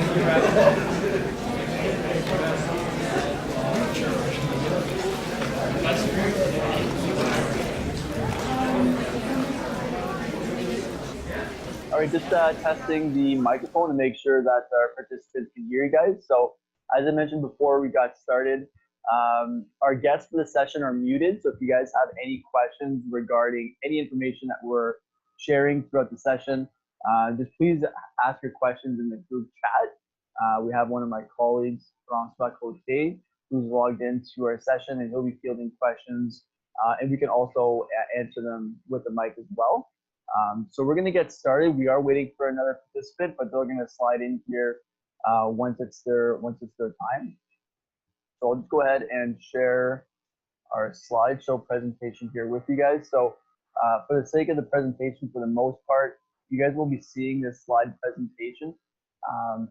All right, just testing the microphone to make sure that our participants can hear you guys. So as I mentioned before we got started, our guests for the session are muted. So if you guys have any questions regarding any information that we're sharing throughout the session, just please ask your questions in the group chat. We have one of my colleagues, Francois Cote, who's logged into our session, and he'll be fielding questions, and we can also answer them with the mic as well. So we're going to get started. We are waiting for another participant, but they're going to slide in here once it's their time. So I'll just go ahead and share our slideshow presentation here with you guys. So for the sake of the presentation, for the most part, you guys will be seeing this slide presentation.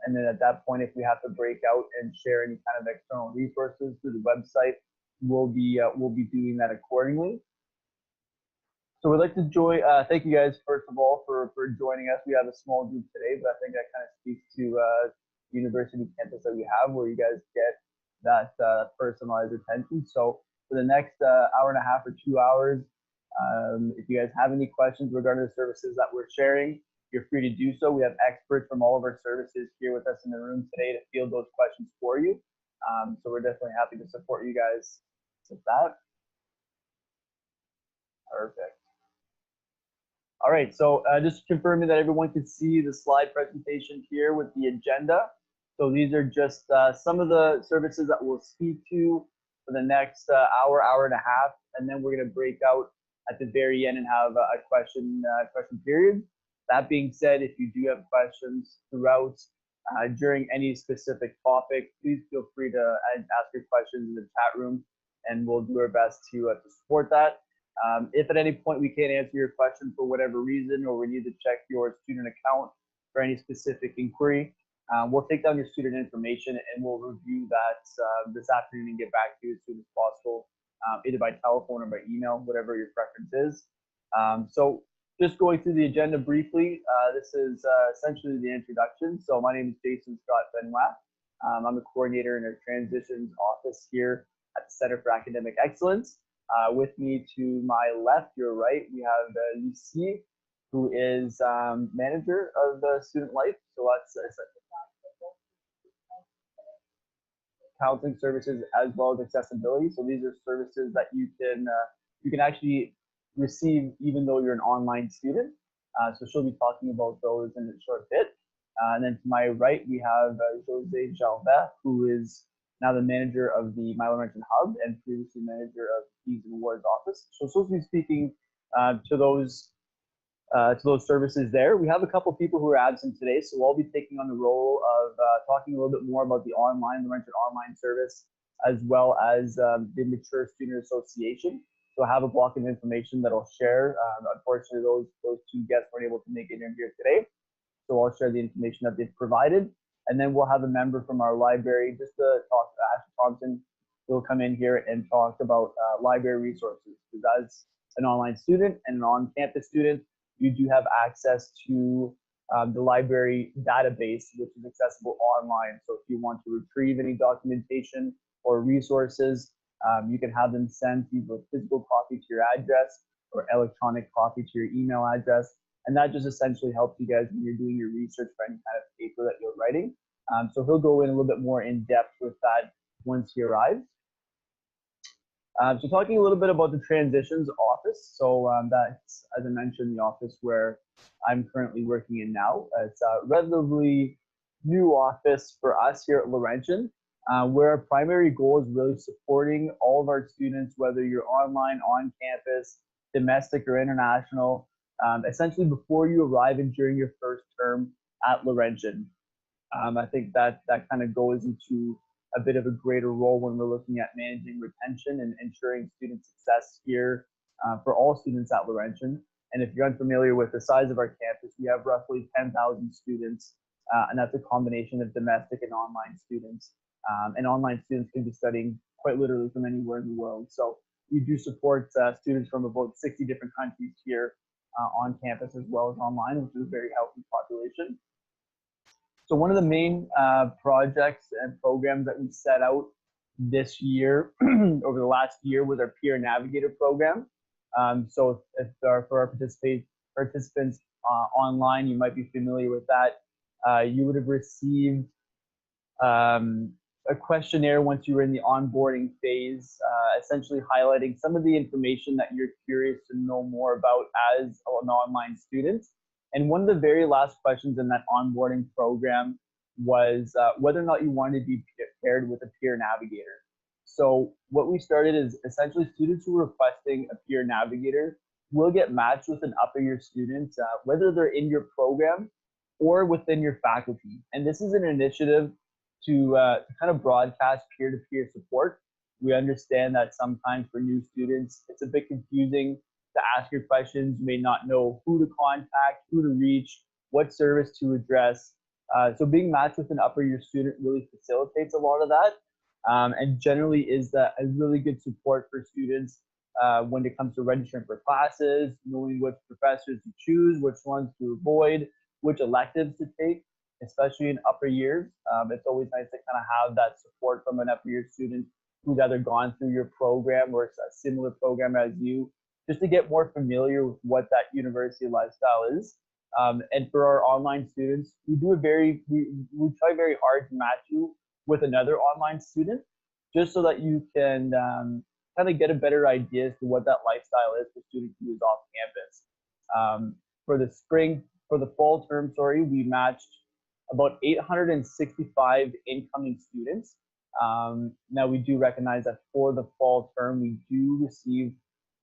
And then at that point, if we have to break out and share any kind of external resources through the website, we'll be doing that accordingly. So we'd like to thank you guys, first of all, for joining us. We have a small group today, but I think that kind of speaks to the university campus that we have, where you guys get that personalized attention. So for the next hour and a half or 2 hours, if you guys have any questions regarding the services that we're sharing, you're free to do so. We have experts from all of our services here with us in the room today to field those questions for you. So we're definitely happy to support you guys with that. Perfect. All right, so just confirming that everyone can see the slide presentation here with the agenda. So these are just some of the services that we'll speak to for the next hour and a half, and then we're going to break out at the very end and have a question period. That being said, if you do have questions throughout during any specific topic, please feel free to ask your questions in the chat room, and we'll do our best to support that. If at any point we can't answer your question for whatever reason, or we need to check your student account for any specific inquiry, we'll take down your student information and we'll review that this afternoon and get back to you as soon as possible, either by telephone or by email, whatever your preference is. So just going through the agenda briefly, this is essentially the introduction. So my name is Jason Scott Benoit. I'm the coordinator in our transitions office here at the Center for Academic Excellence. With me to my left, your right, we have Lucie, who is manager of student life. So that's counseling services as well as accessibility. So these are services that you can actually receive even though you're an online student. So she'll be talking about those in a short bit. And then to my right, we have Jose Jalvet, who is now the manager of the MyLaurentian Hub and previously manager of Fees and Awards office. So she'll be speaking to those services there. We have a couple people who are absent today, so I'll be taking on the role of talking a little bit more about the Laurentian Online service, as well as the Mature Student Association. So I have a block of information that I'll share. Unfortunately, those two guests weren't able to make it in here today, so I'll share the information that they've provided. And then we'll have a member from our library, just to talk to Ashley Thompson. He'll come in here and talk about library resources. Because as an online student and an on-campus student, you do have access to the library database, which is accessible online. So if you want to retrieve any documentation or resources, you can have them sent either a physical copy to your address or electronic copy to your email address. And that just essentially helps you guys when you're doing your research for any kind of paper that you're writing. So he'll go in a little bit more in depth with that once he arrives. So talking a little bit about the transitions office. So that's, as I mentioned, the office where I'm currently working in now. It's a relatively new office for us here at Laurentian, where our primary goal is really supporting all of our students, whether you're online, on campus, domestic or international, essentially before you arrive and during your first term at Laurentian. I think that kind of goes into a bit of a greater role when we're looking at managing retention and ensuring student success here for all students at Laurentian. And if you're unfamiliar with the size of our campus, we have roughly 10,000 students, and that's a combination of domestic and online students. And online students can be studying quite literally from anywhere in the world. So we do support students from about 60 different countries here on campus as well as online, which is a very healthy population. So one of the main projects and programs that we set out this year, over the last year, was our Peer Navigator program. So if for our participants online, you might be familiar with that. You would have received a questionnaire once you were in the onboarding phase, essentially highlighting some of the information that you're curious to know more about as an online student. And one of the very last questions in that onboarding program was whether or not you wanted to be paired with a peer navigator. So what we started is essentially students who are requesting a peer navigator will get matched with an upper year student, whether they're in your program or within your faculty. And this is an initiative to kind of broadcast peer-to-peer support. We understand that sometimes for new students, it's a bit confusing to ask your questions. You may not know who to contact, who to reach, what service to address. So being matched with an upper year student really facilitates a lot of that, and generally is a really good support for students when it comes to registering for classes, knowing which professors to choose, which ones to avoid, which electives to take, especially in upper years. It's always nice to kind of have that support from an upper year student who's either gone through your program or a similar program as you, just to get more familiar with what that university lifestyle is. And for our online students, we try very hard to match you with another online student, just so that you can kind of get a better idea as to what that lifestyle is for students who is off campus. For the fall term, we matched about 865 incoming students. Now we do recognize that for the fall term, we do receive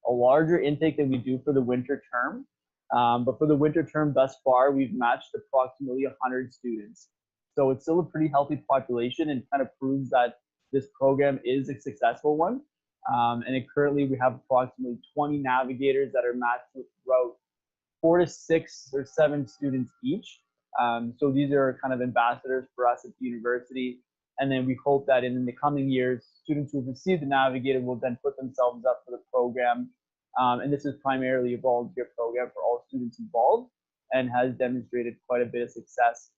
a larger intake than we do for the winter term. But for the winter term thus far, we've matched approximately 100 students. So it's still a pretty healthy population and kind of proves that this program is a successful one. And currently we have approximately 20 navigators that are matched with about 4 to 6 or 7 students each. So these are kind of ambassadors for us at the university. And then we hope that in the coming years, students who have received the navigator will then put themselves up for the program. And this is primarily a volunteer program for all students involved and has demonstrated quite a bit of success.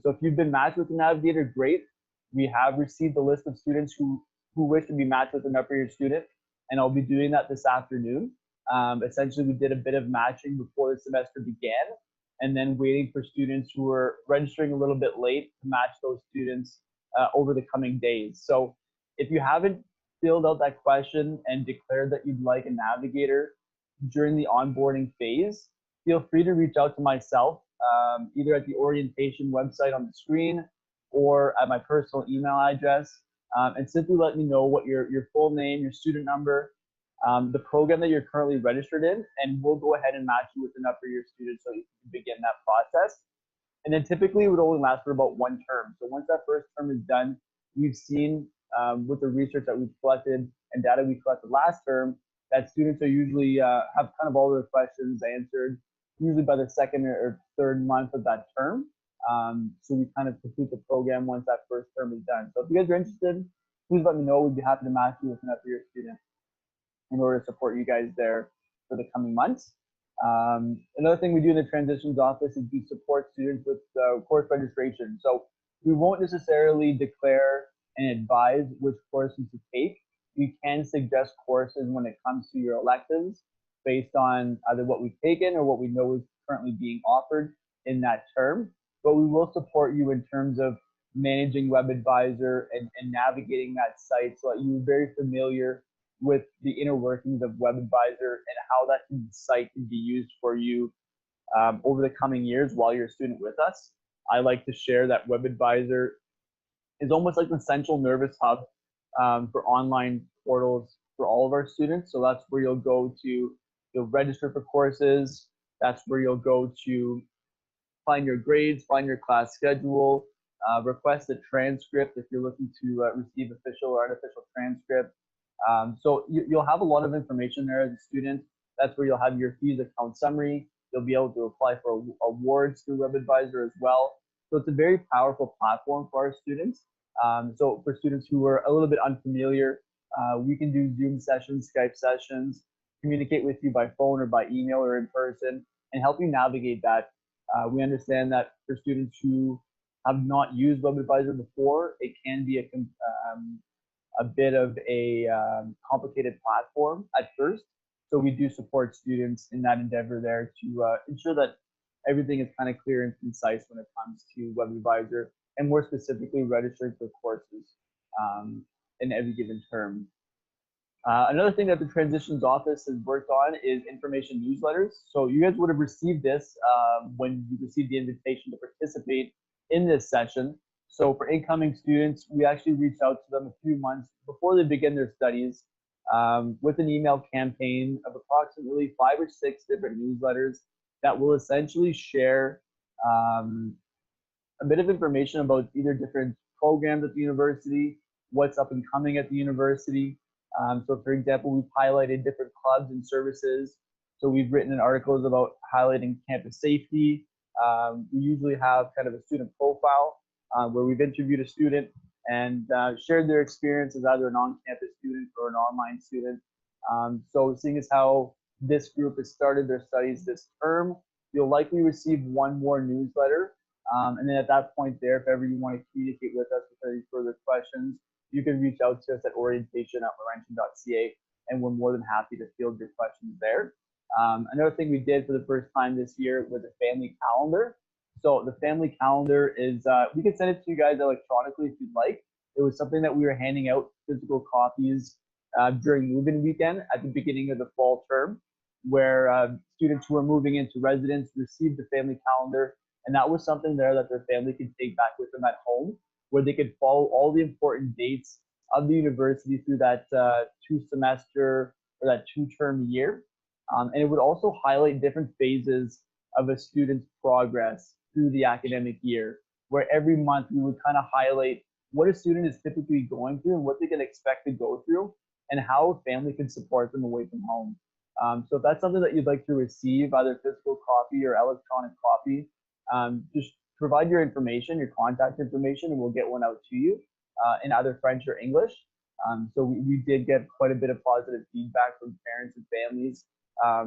So if you've been matched with a navigator, great. We have received a list of students who wish to be matched with an upper year student, and I'll be doing that this afternoon. Essentially, we did a bit of matching before the semester began, and then waiting for students who are registering a little bit late to match those students over the coming days. So if you haven't filled out that question and declared that you'd like a navigator during the onboarding phase, feel free to reach out to myself, either at the orientation website on the screen or at my personal email address, and simply let me know what your full name, your student number, the program that you're currently registered in, and we'll go ahead and match you with an upper year student so you can begin that process. And then typically it would only last for about 1 term. So once that first term is done, we've seen with the research that we've collected and data we collected last term, that students are usually have kind of all their questions answered, usually by the 2nd or 3rd month of that term. So we kind of complete the program once that first term is done. So if you guys are interested, please let me know. We'd be happy to match you with an upper year student in order to support you guys there for the coming months. Another thing we do in the transitions office is we support students with course registration. So we won't necessarily declare and advise which courses to take. We can suggest courses when it comes to your electives based on either what we've taken or what we know is currently being offered in that term. But we will support you in terms of managing WebAdvisor and navigating that site so that you're very familiar with the inner workings of WebAdvisor and how that site can be used for you over the coming years while you're a student with us. I like to share that WebAdvisor is almost like the central nervous hub for online portals for all of our students. So that's where you'll go to, you'll register for courses. That's where you'll go to find your grades, find your class schedule, request a transcript if you're looking to receive official or unofficial transcript. So you'll have a lot of information there as a student. That's where you'll have your fees account summary. You'll be able to apply for awards through WebAdvisor as well. So it's a very powerful platform for our students. So for students who are a little bit unfamiliar, we can do Zoom sessions, Skype sessions, communicate with you by phone or by email or in person, and help you navigate that. We understand that for students who have not used WebAdvisor before, it can be a bit of a complicated platform at first. So we do support students in that endeavor there to ensure that everything is kind of clear and concise when it comes to WebAdvisor, and more specifically registering for courses in every given term. Another thing that the transitions office has worked on is information newsletters. So you guys would have received this when you received the invitation to participate in this session. So for incoming students, we actually reached out to them a few months before they begin their studies with an email campaign of approximately 5 or 6 different newsletters that will essentially share a bit of information about either different programs at the university, what's up and coming at the university. So for example, we've highlighted different clubs and services. So we've written in articles about highlighting campus safety. We usually have kind of a student profile where we've interviewed a student and shared their experience as either an on-campus student or an online student. So seeing as how this group has started their studies this term, you'll likely receive one more newsletter. And then at that point there, if ever you want to communicate with us with any further questions, you can reach out to us at orientation@laurentian.ca, and we're more than happy to field your questions there. Another thing we did for the first time this year was a family calendar. So the family calendar is, we can send it to you guys electronically if you'd like. It was something that we were handing out physical copies during move-in weekend at the beginning of the fall term, where students who are moving into residence received the family calendar. And that was something there that their family could take back with them at home, where they could follow all the important dates of the university through that 2-semester or that 2-term year. And it would also highlight different phases of a student's progress through the academic year, where every month we would kind of highlight what a student is typically going through and what they can expect to go through, and how a family can support them away from home. So if that's something that you'd like to receive, either physical copy or electronic copy, just provide your information, your contact information, and we'll get one out to you in either French or English. So we did get quite a bit of positive feedback from parents and families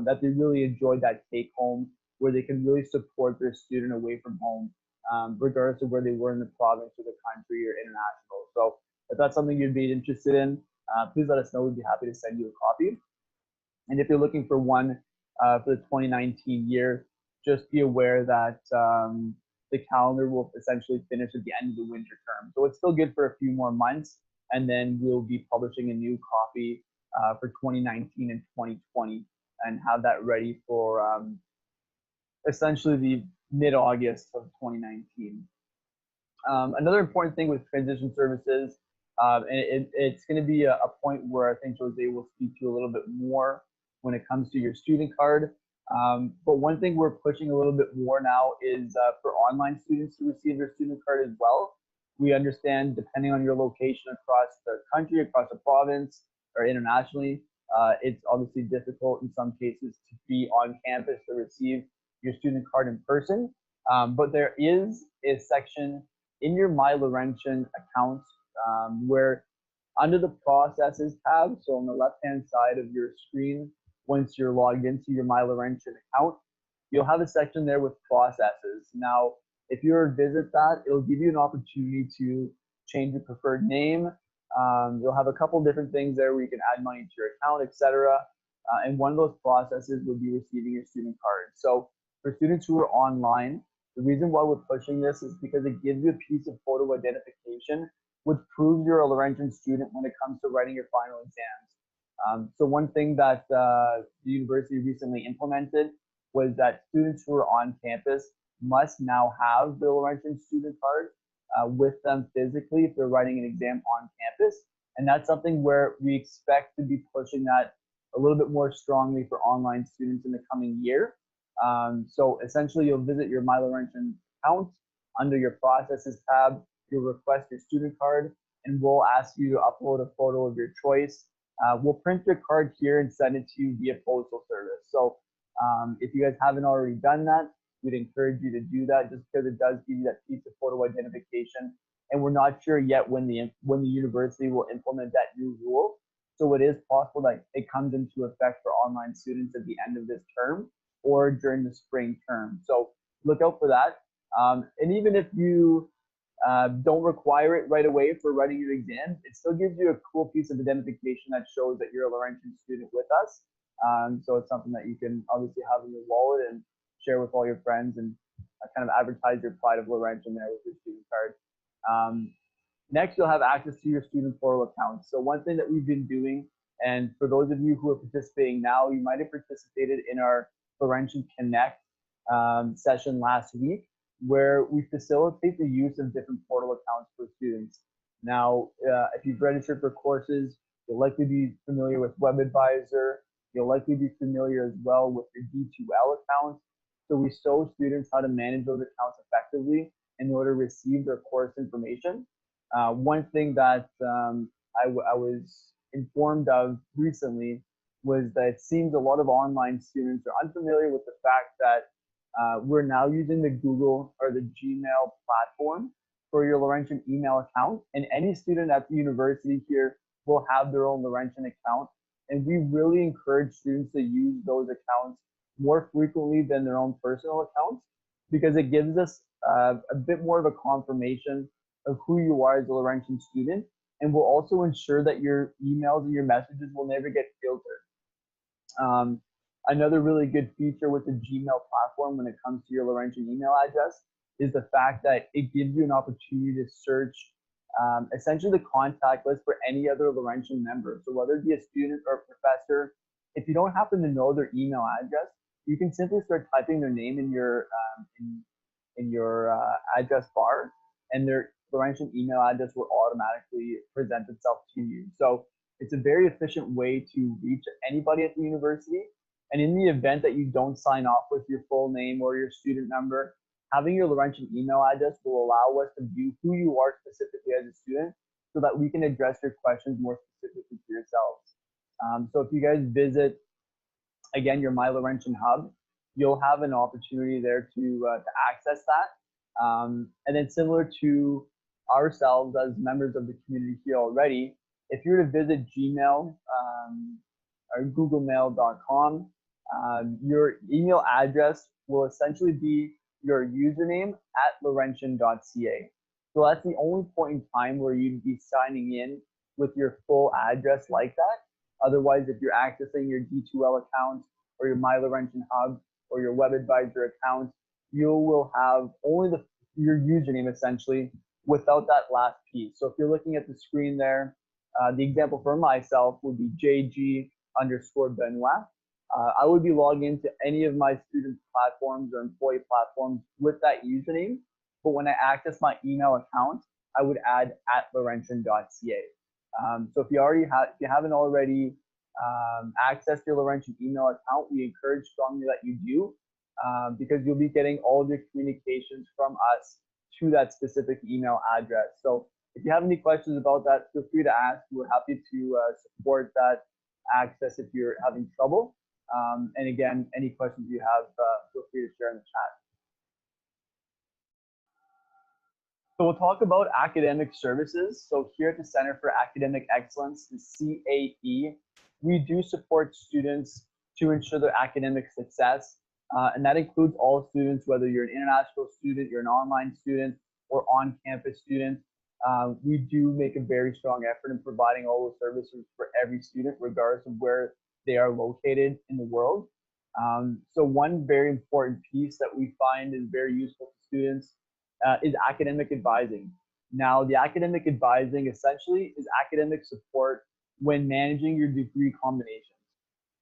that they really enjoyed that take home, where they can really support their student away from home, regardless of where they were in the province or the country or international. So if that's something you'd be interested in, please let us know. We'd be happy to send you a copy. And if you're looking for one for the 2019 year, just be aware that the calendar will essentially finish at the end of the winter term. So it's still good for a few more months, and then we'll be publishing a new copy for 2019 and 2020 and have that ready for essentially the mid-August of 2019. Another important thing with transition services, and it's going to be a point where I think Jose will speak to a little bit more when it comes to your student card. But one thing we're pushing a little bit more now is for online students to receive their student card as well. We understand, depending on your location across the country, across the province, or internationally, it's obviously difficult in some cases to be on campus to receive your student card in person. But there is a section in your MyLaurentian account where under the processes tab, so on the left-hand side of your screen, once you're logged into your MyLaurentian account, you'll have a section there with processes. Now, if you were to visit that, it'll give you an opportunity to change your preferred name. You'll have a couple different things there where you can add money to your account, etc. And one of those processes would be receiving your student card. So for students who are online, the reason why we're pushing this is because it gives you a piece of photo identification which proves you're a Laurentian student when it comes to writing your final exams. So one thing that the university recently implemented was that students who are on campus must now have the Laurentian student card with them physically if they're writing an exam on campus. And that's something where we expect to be pushing that a little bit more strongly for online students in the coming year. So essentially you'll visit your MyLaurentian account under your processes tab, you'll request your student card, and we'll ask you to upload a photo of your choice. We'll print your card here and send it to you via postal service. So if you guys haven't already done that, we'd encourage you to do that just because it does give you that piece of photo identification. And we're not sure yet when the university will implement that new rule. So it is possible that it comes into effect for online students at the end of this term or during the spring term. So look out for that. And even if you Don't require it right away for writing your exam. It still gives you a cool piece of identification that shows that you're a Laurentian student with us. So it's something that you can obviously have in your wallet and share with all your friends and kind of advertise your pride of Laurentian there with your student card. Next, you'll have access to your student portal accounts. So one thing that we've been doing, and for those of you who are participating now, you might have participated in our Laurentian Connect session last week, where we facilitate the use of different portal accounts for students. Now, if you've registered for courses, you'll likely be familiar with WebAdvisor. You'll likely be familiar as well with your D2L account. So we show students how to manage those accounts effectively in order to receive their course information. One thing that I was informed of recently was that it seems a lot of online students are unfamiliar with the fact that we're now using the Google or the Gmail platform for your Laurentian email account, and any student at the university here will have their own Laurentian account, and we really encourage students to use those accounts more frequently than their own personal accounts, because it gives us a bit more of a confirmation of who you are as a Laurentian student, and will also ensure that your emails and your messages will never get filtered. Another really good feature with the Gmail platform when it comes to your Laurentian email address is the fact that it gives you an opportunity to search essentially the contact list for any other Laurentian member. So whether it be a student or a professor, if you don't happen to know their email address, you can simply start typing their name in your address bar, and their Laurentian email address will automatically present itself to you. So it's a very efficient way to reach anybody at the university. And in the event that you don't sign off with your full name or your student number, having your Laurentian email address will allow us to view who you are specifically as a student, so that we can address your questions more specifically to yourselves. So if you guys visit, again, your MyLaurentian Hub, you'll have an opportunity there to access that. And then similar to ourselves as members of the community here already, if you were to visit Gmail or googlemail.com, your email address will essentially be your username at laurentian.ca. So that's the only point in time where you'd be signing in with your full address like that. Otherwise, if you're accessing your D2L account or your MyLaurentian Hub or your WebAdvisor account, you will have only your username essentially without that last piece. So if you're looking at the screen there, the example for myself would be JG_Benoit. I would be logging into any of my student platforms or employee platforms with that username. But when I access my email account, I would add at laurentian.ca. So if you haven't already accessed your Laurentian email account, we encourage strongly that you do, because you'll be getting all of your communications from us to that specific email address. So if you have any questions about that, feel free to ask. We're happy to support that access if you're having trouble. And again, any questions you have, feel free to share in the chat. So we'll talk about academic services. So here at the Center for Academic Excellence, the CAE, we do support students to ensure their academic success. And that includes all students, whether you're an international student, you're an online student, or on-campus student. We do make a very strong effort in providing all those services for every student, regardless of where they are located in the world. So one very important piece that we find is very useful to students is academic advising. Now, the academic advising essentially is academic support when managing your degree combinations.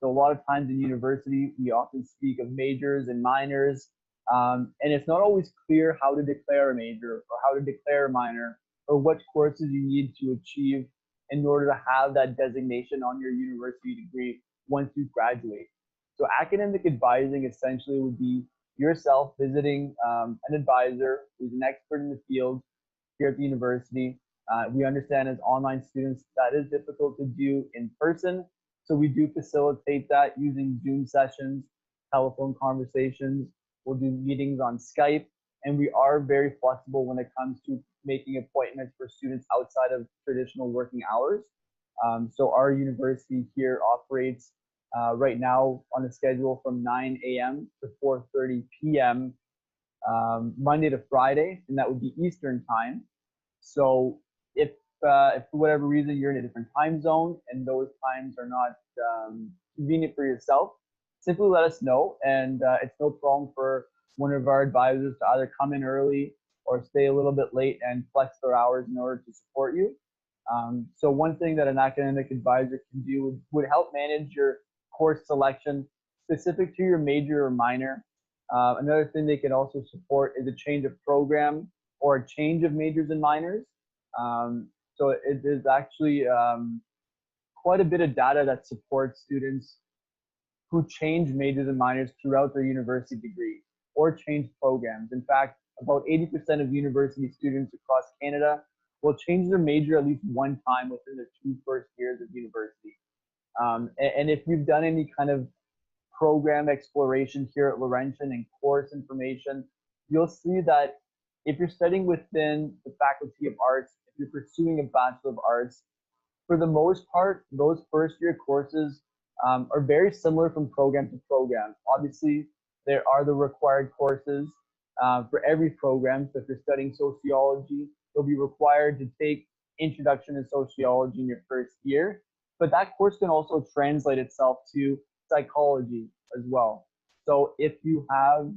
So a lot of times in university, we often speak of majors and minors, and it's not always clear how to declare a major or how to declare a minor, or what courses you need to achieve in order to have that designation on your university degree once you graduate. So academic advising essentially would be yourself visiting an advisor who's an expert in the field here at the university. We understand as online students that is difficult to do in person, so we do facilitate that using Zoom sessions, telephone conversations. We'll do meetings on Skype, and we are very flexible when it comes to making appointments for students outside of traditional working hours. So our university here operates right now on a schedule from 9 a.m. to 4:30 p.m. Monday to Friday, and that would be Eastern time. So if for whatever reason you're in a different time zone and those times are not convenient for yourself, simply let us know, and it's no problem for one of our advisors to either come in early or stay a little bit late and flex their hours in order to support you. So one thing that an academic advisor can do would help manage your course selection specific to your major or minor. Another thing they can also support is a change of program or a change of majors and minors. So it is actually quite a bit of data that supports students who change majors and minors throughout their university degree or change programs. In fact, about 80% of university students across Canada will change their major at least one time within their 2 first years of university. And if you've done any kind of program exploration here at Laurentian and course information, you'll see that if you're studying within the Faculty of Arts, if you're pursuing a Bachelor of Arts, for the most part, those first year courses are very similar from program to program. Obviously, there are the required courses for every program. So if you're studying sociology, you'll be required to take Introduction to Sociology in your first year. But that course can also translate itself to psychology as well. So if you have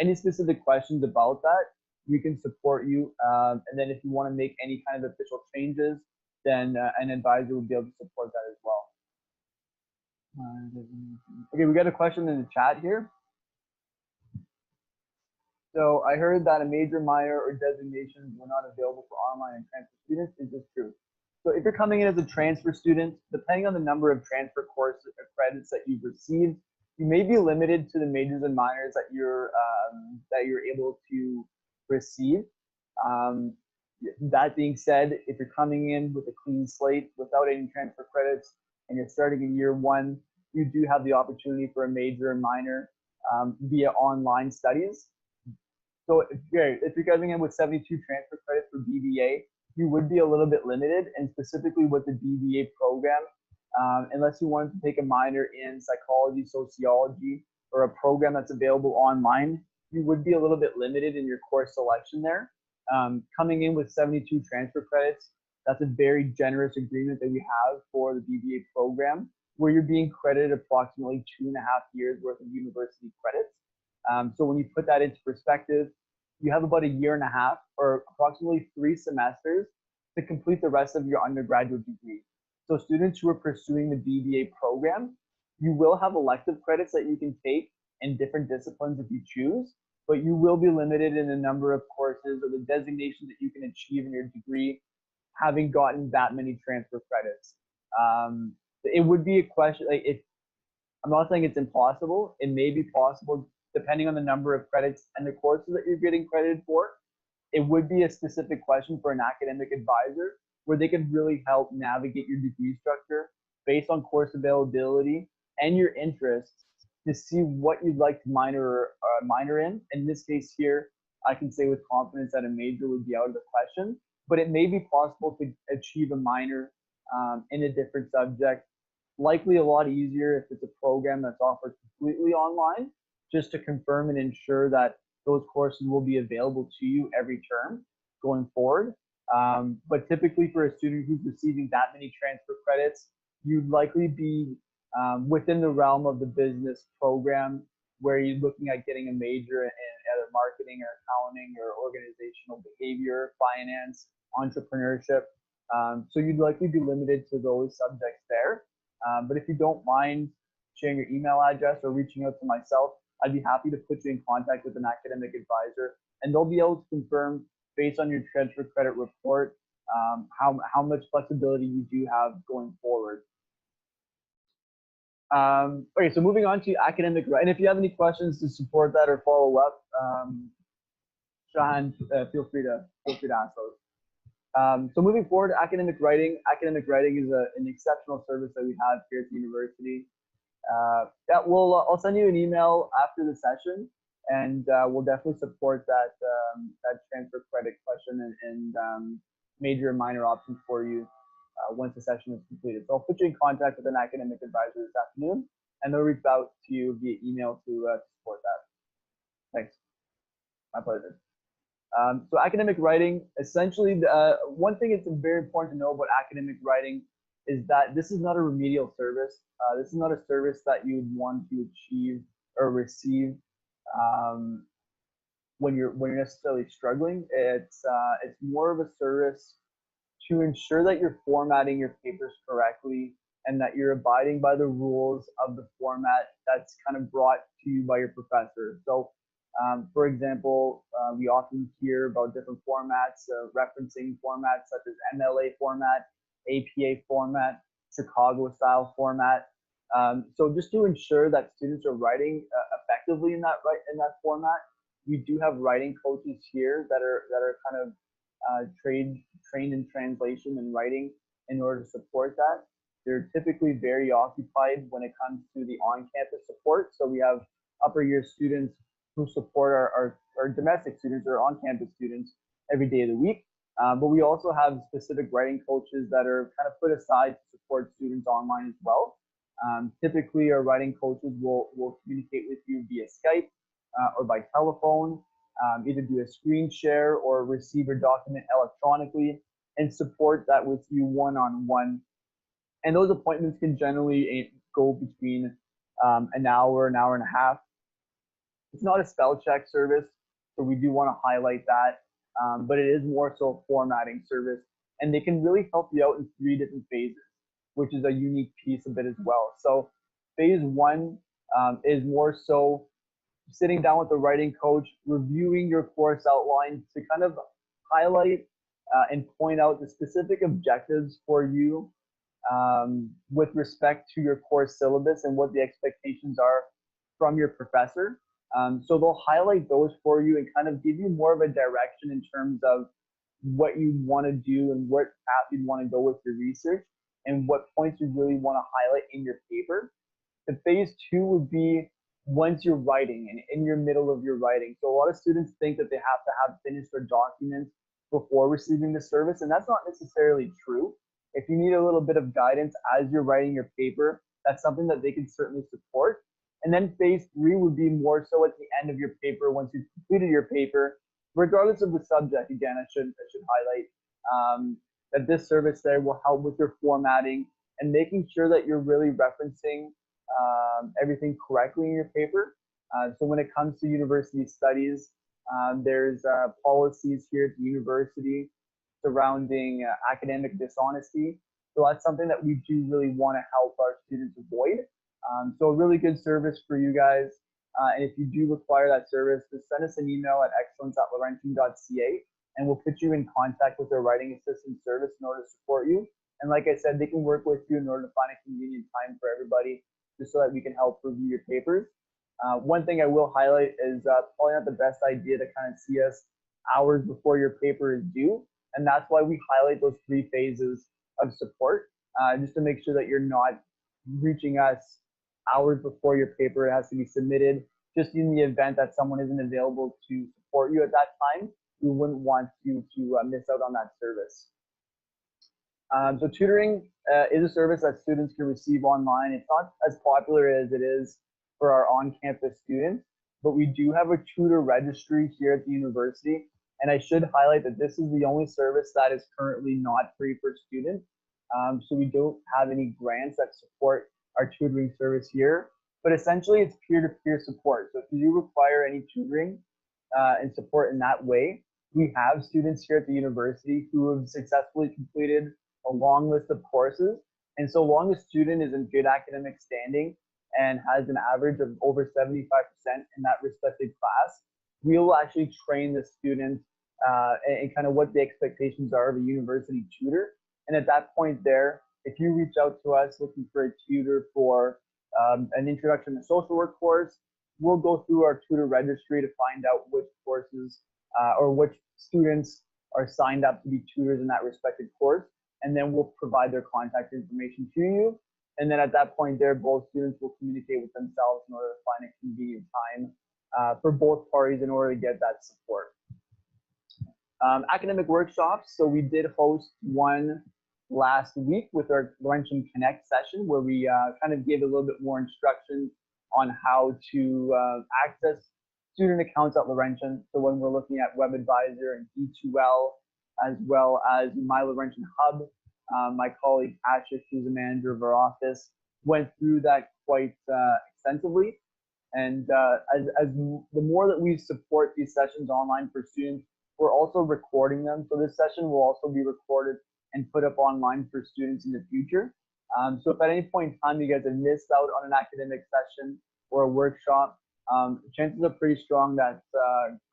any specific questions about that, we can support you. And then if you want to make any kind of official changes, then an advisor will be able to support that as well. Okay, we got a question in the chat here. So I heard that a major, minor, or designations were not available for online and transfer students. Is this true? So if you're coming in as a transfer student, depending on the number of transfer courses or credits that you've received, you may be limited to the majors and minors that you're able to receive. That being said, if you're coming in with a clean slate without any transfer credits and you're starting in year 1, you do have the opportunity for a major and minor via online studies. So if you're coming in with 72 transfer credits for BBA, you would be a little bit limited, and specifically with the BBA program, unless you wanted to take a minor in psychology, sociology, or a program that's available online, you would be a little bit limited in your course selection there. Coming in with 72 transfer credits, that's a very generous agreement that we have for the BBA program, where you're being credited approximately 2.5 years worth of university credits. So when you put that into perspective, you have about 1.5 years or approximately 3 semesters to complete the rest of your undergraduate degree. So students who are pursuing the BBA program, you will have elective credits that you can take in different disciplines if you choose, but you will be limited in the number of courses or the designations that you can achieve in your degree, having gotten that many transfer credits. It would be a question, I'm not saying it's impossible, it may be possible depending on the number of credits and the courses that you're getting credited for. It would be a specific question for an academic advisor where they can really help navigate your degree structure based on course availability and your interests to see what you'd like to minor in. In this case here, I can say with confidence that a major would be out of the question, but it may be possible to achieve a minor in a different subject. Likely a lot easier if it's a program that's offered completely online, just to confirm and ensure that those courses will be available to you every term going forward. But typically for a student who's receiving that many transfer credits, you'd likely be within the realm of the business program where you're looking at getting a major in either marketing or accounting or organizational behavior, finance, entrepreneurship. So you'd likely be limited to those subjects there. But if you don't mind sharing your email address or reaching out to myself, I'd be happy to put you in contact with an academic advisor, and they'll be able to confirm based on your transfer credit report how much flexibility you do have going forward. Okay, so moving on to academic writing. And if you have any questions to support that or follow up, Shahan, feel free to ask those. So moving forward, academic writing. Academic writing is an exceptional service that we have here at the university. Yeah, I'll send you an email after the session, and we'll definitely support that transfer credit question and major and minor options for you once the session is completed. So I'll put you in contact with an academic advisor this afternoon, and they'll reach out to you via email to support that. Thanks. My pleasure. So academic writing, essentially, one thing it's very important to know about academic writing is that this is not a remedial service. This is not a service that you would want to achieve or receive when you're necessarily struggling. It's more of a service to ensure that you're formatting your papers correctly and that you're abiding by the rules of the format that's kind of brought to you by your professor. So, for example, we often hear about different formats, referencing formats such as MLA format, APA format, Chicago style format. So just to ensure that students are writing effectively in that format, we do have writing coaches here that are kind of trained in translation and writing in order to support that. They're typically very occupied when it comes to the on-campus support. So we have upper year students who support our domestic students or on-campus students every day of the week. But we also have specific writing coaches that are kind of put aside to support students online as well. Typically, our writing coaches will communicate with you via Skype or by telephone, either do a screen share or receive your document electronically and support that with you one-on-one. And those appointments can generally go between an hour and a half. It's not a spell check service, so we do want to highlight that, but it is more so a formatting service, and they can really help you out in 3 different phases, which is a unique piece of it as well. So phase 1 is more so sitting down with the writing coach, reviewing your course outline to kind of highlight and point out the specific objectives for you with respect to your course syllabus and what the expectations are from your professor. So they'll highlight those for you and kind of give you more of a direction in terms of what you want to do and what path you'd want to go with your research and what points you really want to highlight in your paper. The phase 2 would be once you're writing and in your middle of your writing. So a lot of students think that they have to have finished their documents before receiving the service, and that's not necessarily true. If you need a little bit of guidance as you're writing your paper, that's something that they can certainly support. And then phase 3 would be more so at the end of your paper, once you've completed your paper, regardless of the subject. Again, I should highlight that this service there will help with your formatting and making sure that you're really referencing everything correctly in your paper. So when it comes to university studies, there's policies here at the university surrounding academic dishonesty. So that's something that we do really want to help our students avoid. So a really good service for you guys. And if you do require that service, just send us an email at excellence@laurentian.ca and we'll put you in contact with our writing assistant service in order to support you. And like I said, they can work with you in order to find a convenient time for everybody, just so that we can help review your papers. One thing I will highlight is probably not the best idea to kind of see us hours before your paper is due. And that's why we highlight those 3 phases of support, just to make sure that you're not reaching us hours before your paper has to be submitted. Just in the event that someone isn't available to support you at that time, we wouldn't want you to miss out on that service. So tutoring is a service that students can receive online. It's not as popular as it is for our on-campus students, but we do have a tutor registry here at the university. And I should highlight that this is the only service that is currently not free for students. So we don't have any grants that support our tutoring service here, but essentially it's peer-to-peer support. So if you do require any tutoring and support in that way, we have students here at the university who have successfully completed a long list of courses. And so long as a student is in good academic standing and has an average of over 75% in that respective class, we will actually train the student and kind of what the expectations are of a university tutor. And at that point there, if you reach out to us looking for a tutor for an introduction to social work course, we'll go through our tutor registry to find out which courses or which students are signed up to be tutors in that respective course. And then we'll provide their contact information to you. And then at that point there, both students will communicate with themselves in order to find a convenient time for both parties in order to get that support. Academic workshops. So we did host one last week with our Laurentian Connect session where we kind of gave a little bit more instruction on how to access student accounts at Laurentian. So when we're looking at Web Advisor and D2L, as well as MyLaurentian Hub, my colleague Ashish, who's the manager of our office, went through that quite extensively. And as the more that we support these sessions online for students, we're also recording them. So this session will also be recorded and put up online for students in the future. So if at any point in time you guys have missed out on an academic session or a workshop, chances are pretty strong that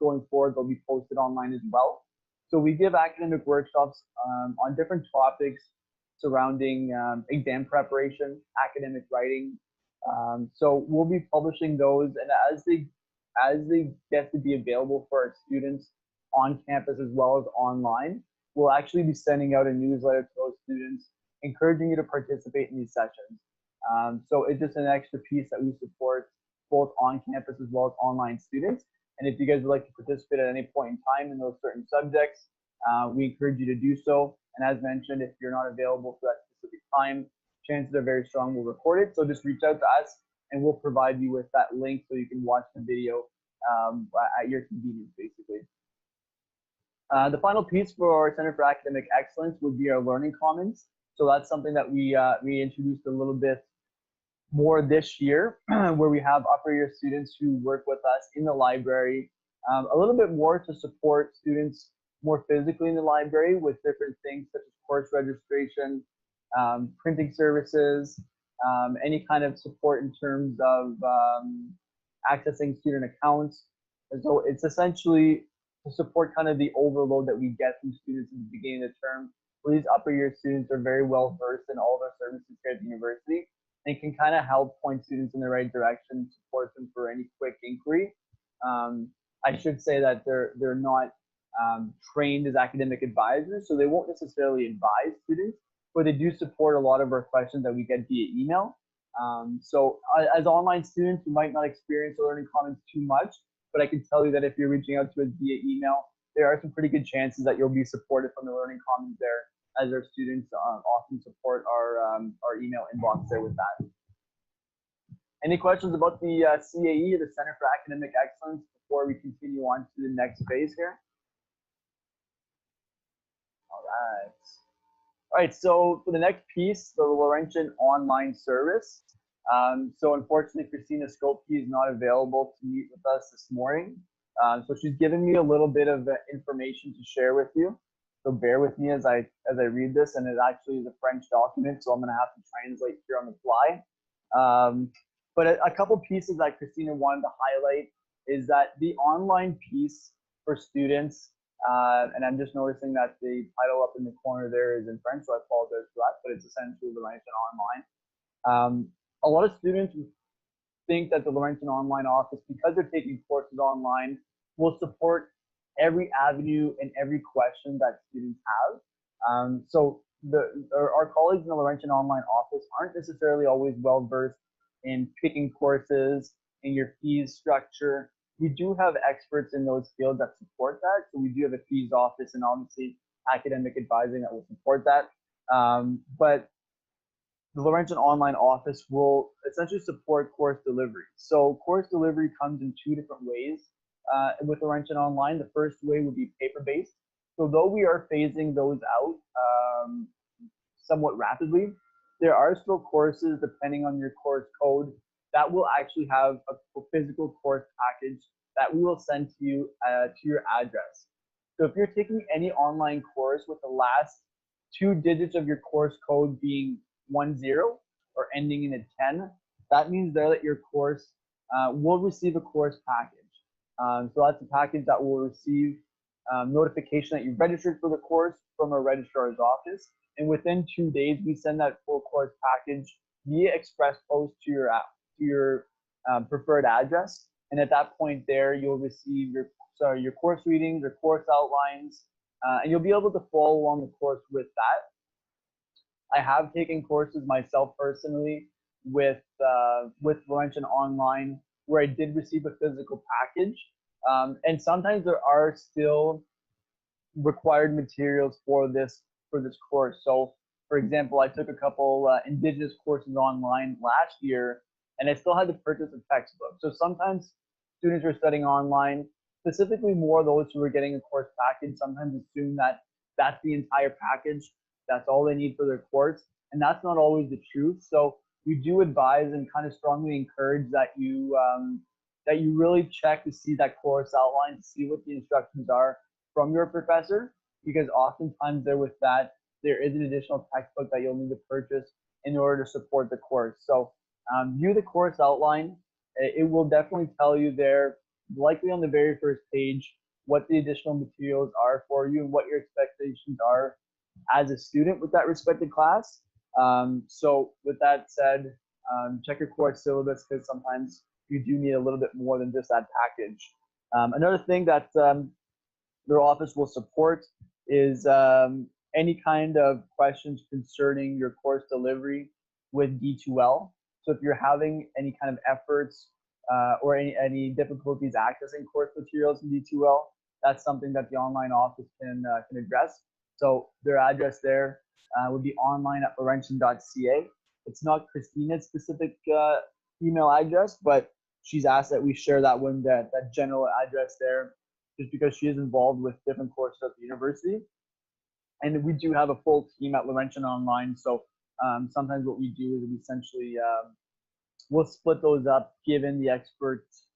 going forward they'll be posted online as well. So we give academic workshops on different topics surrounding exam preparation, academic writing. So we'll be publishing those, and as they get to be available for our students on campus as well as online, we'll actually be sending out a newsletter to those students, encouraging you to participate in these sessions. So it's just an extra piece that we support both on campus as well as online students. And if you guys would like to participate at any point in time in those certain subjects, we encourage you to do so. And as mentioned, if you're not available for that specific time, chances are very strong we'll record it. So just reach out to us and we'll provide you with that link so you can watch the video at your convenience, basically. The final piece for our Center for Academic Excellence would be our Learning Commons. So that's something that we introduced a little bit more this year, where we have upper year students who work with us in the library, a little bit more to support students more physically in the library with different things such as course registration, printing services, any kind of support in terms of accessing student accounts. And so it's essentially to support kind of the overload that we get from students at the beginning of the term, where these upper year students are very well versed in all of our services here at the university and can kind of help point students in the right direction, support them for any quick inquiry. I should say that they're not trained as academic advisors, so they won't necessarily advise students, but they do support a lot of our questions that we get via email. So as online students, you might not experience the Learning Commons too much, but I can tell you that if you're reaching out to us via email, there are some pretty good chances that you'll be supported from the Learning Commons there, as our students often support our email inbox there with that. Any questions about the CAE, the Center for Academic Excellence, before we continue on to the next phase here? All right, so for the next piece, the Laurentian Online service. So unfortunately, Christina Skopke is not available to meet with us this morning. So she's given me a little bit of information to share with you. So bear with me as I read this, and it actually is a French document, so I'm gonna have to translate here on the fly. But a couple pieces that Christina wanted to highlight is that the online piece for students, and I'm just noticing that the title up in the corner there is in French, so I apologize for that, but it's essentially Laurentian Online. A lot of students think that the Laurentian Online office, because they're taking courses online, will support every avenue and every question that students have. So our colleagues in the Laurentian Online office aren't necessarily always well versed in picking courses, in your fees structure. We do have experts in those fields that support that. So we do have a fees office and obviously academic advising that will support that. But the Laurentian Online office will essentially support course delivery. So course delivery comes in two different ways with Laurentian Online. The first way would be paper-based. So though we are phasing those out somewhat rapidly, there are still courses, depending on your course code, that will actually have a physical course package that we will send to you to your address. So if you're taking any online course with the last 2 digits of your course code being 10 or ending in a 10, that means there that your course will receive a course package. So that's a package that will receive notification that you've registered for the course from a registrar's office. And within 2 days, we send that full course package via express post to your preferred address. And at that point there, you'll receive your course readings, your course outlines, and you'll be able to follow along the course with that. I have taken courses myself personally with Laurentian Online where I did receive a physical package. And sometimes there are still required materials for this course. So for example, I took a couple Indigenous courses online last year and I still had to purchase a textbook. So sometimes students who are studying online, specifically more those who are getting a course package, sometimes assume that that's the entire package. That's all they need for their course. And that's not always the truth. So we do advise and kind of strongly encourage that you really check to see that course outline, to see what the instructions are from your professor, because oftentimes there with that, there is an additional textbook that you'll need to purchase in order to support the course. So view the course outline. It will definitely tell you there, likely on the very first page, what the additional materials are for you and what your expectations are as a student with that respected class. So with that said, check your course syllabus, because sometimes you do need a little bit more than just that package. Another thing that their office will support is any kind of questions concerning your course delivery with D2L. So if you're having any kind of efforts or any difficulties accessing course materials in D2L, that's something that the online office can address. So their address there would be online@laurentian.ca. It's not Christina's specific email address, but she's asked that we share that one, that general address there, just because she is involved with different courses at the university. And we do have a full team at Laurentian Online. So sometimes what we do is we essentially, we'll split those up given the experts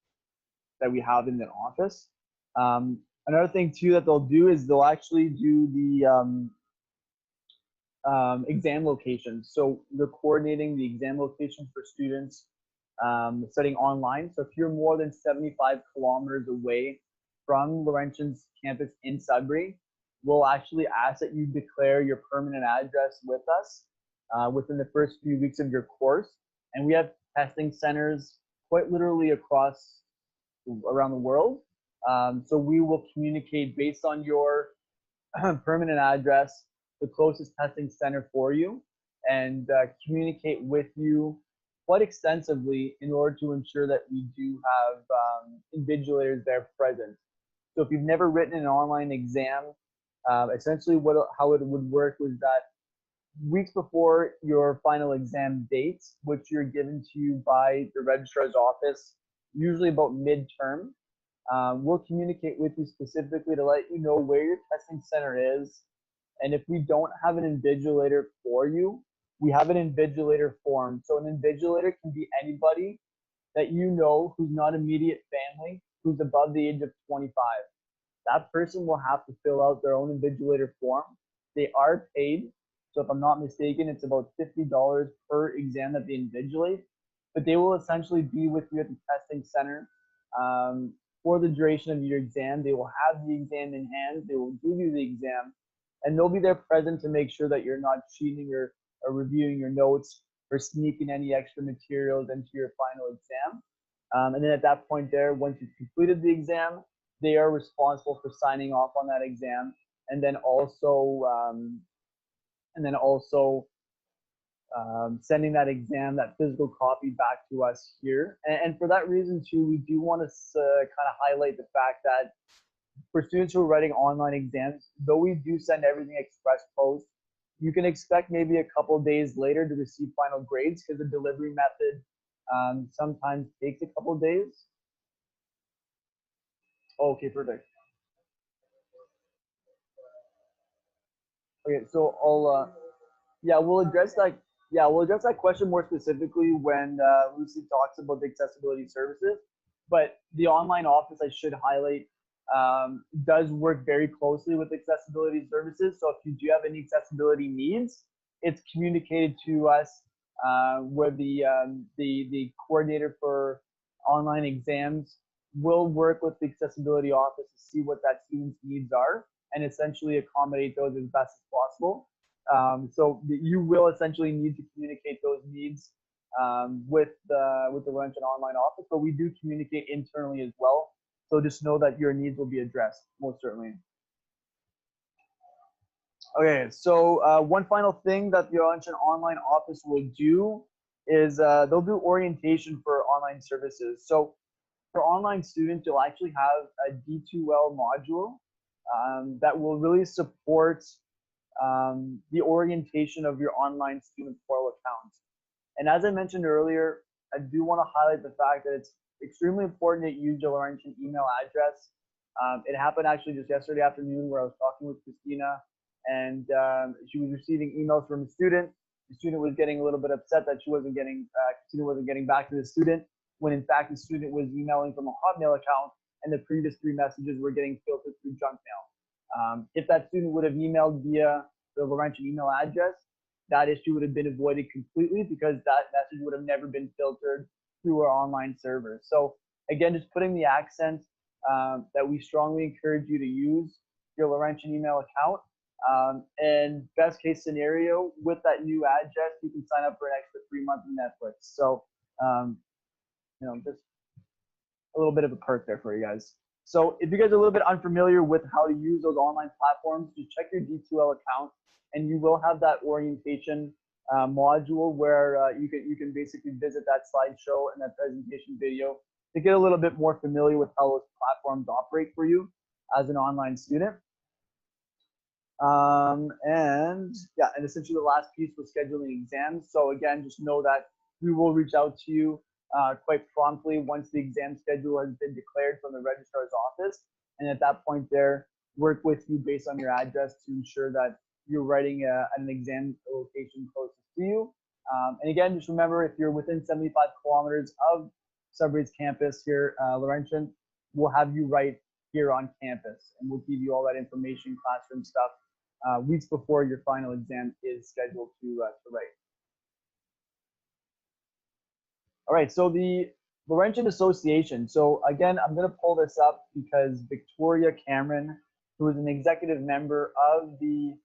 that we have in the office. Another thing too that they'll do is they'll actually do the exam locations. So they're coordinating the exam locations for students studying online. So if you're more than 75 kilometers away from Laurentian's campus in Sudbury, we'll actually ask that you declare your permanent address with us within the first few weeks of your course. And we have testing centers quite literally around the world. So we will communicate based on your permanent address, the closest testing center for you, and communicate with you quite extensively in order to ensure that we do have invigilators there present. So if you've never written an online exam, essentially how it would work was that weeks before your final exam date, which you're given to you by the registrar's office, usually about midterm, we'll communicate with you specifically to let you know where your testing center is. And if we don't have an invigilator for you, we have an invigilator form. So an invigilator can be anybody that you know who's not immediate family, who's above the age of 25. That person will have to fill out their own invigilator form. They are paid. So if I'm not mistaken, it's about $50 per exam that they invigilate. But they will essentially be with you at the testing center for the duration of your exam. They will have the exam in hand. They will give you the exam. And they'll be there present to make sure that you're not cheating or reviewing your notes or sneaking any extra materials into your final exam. And then at that point there, once you've completed the exam, they are responsible for signing off on that exam, and then also sending that exam, that physical copy, back to us here. And for that reason too, we do want to kind of highlight the fact that for students who are writing online exams, though we do send everything express post, you can expect maybe a couple days later to receive final grades, because the delivery method sometimes takes a couple days. Okay, perfect. Okay, so we'll address that. Yeah, we'll address that question more specifically when Lucy talks about the accessibility services. But the online office, I should highlight, does work very closely with accessibility services. So if you do have any accessibility needs, it's communicated to us where the coordinator for online exams will work with the accessibility office to see what that student's needs are and essentially accommodate those as best as possible. So you will essentially need to communicate those needs with the Laurentian Online office, but we do communicate internally as well. So just know that your needs will be addressed, most certainly. Okay, so one final thing that the Laurentian Online office will do is they'll do orientation for online services. So for online students, you'll actually have a D2L module that will really support the orientation of your online student portal account. And as I mentioned earlier, I do want to highlight the fact that it's extremely important that you use your Laurentian email address. It happened actually just yesterday afternoon where I was talking with Christina, and she was receiving emails from a student. The student was getting a little bit upset that Christina wasn't getting back to the student, when in fact the student was emailing from a Hotmail account, and the previous 3 messages were getting filtered through junk mail. If that student would have emailed via the Laurentian email address, that issue would have been avoided completely, because that message would have never been filtered through our online server. So again, just putting the accent that we strongly encourage you to use your Laurentian email account. And best case scenario, with that new address, you can sign up for an extra 3 months of Netflix. So, just a little bit of a perk there for you guys. So if you guys are a little bit unfamiliar with how to use those online platforms, just check your D2L account, and you will have that orientation module where you can basically visit that slideshow and that presentation video to get a little bit more familiar with how those platforms operate for you as an online student. And essentially the last piece was scheduling exams. So again, just know that we will reach out to you quite promptly once the exam schedule has been declared from the registrar's office. And at that point there, work with you based on your address to ensure that you're writing an exam location closest to you. And again, just remember, if you're within 75 kilometers of Subway's campus here, Laurentian, we'll have you write here on campus, and we'll give you all that information, classroom stuff, weeks before your final exam is scheduled to write. All right, so the Laurentian Association. So again, I'm going to pull this up because Victoria Cameron, who is an executive member of the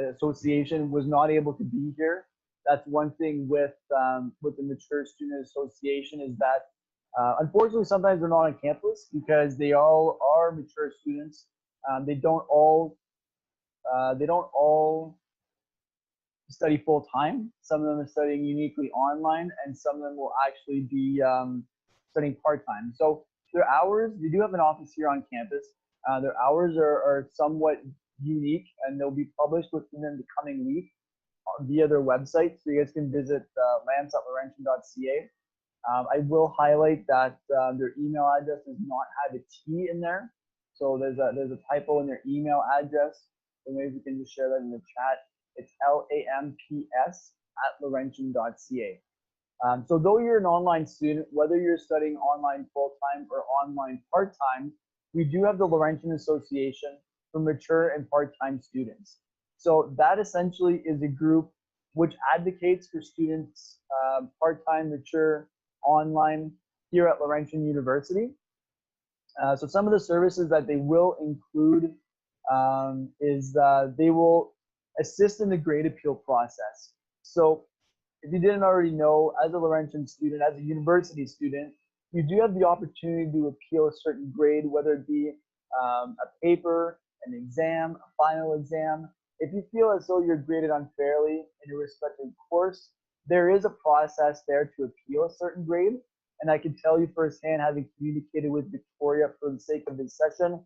association, was not able to be here. That's one thing with the Mature Student Association, is that unfortunately sometimes they're not on campus because they all are mature students. They don't all study full time. Some of them are studying uniquely online, and some of them will actually be studying part time. So their hours, they do have an office here on campus. Their hours are somewhat unique, and they'll be published within the coming week via their website. So you guys can visit lance.laurentian.ca. I will highlight that their email address does not have a T in there. So there's a typo in their email address. So maybe we can just share that in the chat. It's lamps@laurentian.ca. So though you're an online student, whether you're studying online full-time or online part-time, we do have the Laurentian Association for mature and part-time students. So that essentially is a group which advocates for students, part-time, mature, online, here at Laurentian University. So some of the services that they will include is they will assist in the grade appeal process. So if you didn't already know, as a Laurentian student, as a university student, you do have the opportunity to appeal a certain grade, whether it be a paper, an exam, a final exam. If you feel as though you're graded unfairly in your respective course, there is a process there to appeal a certain grade. And I can tell you firsthand, having communicated with Victoria for the sake of this session,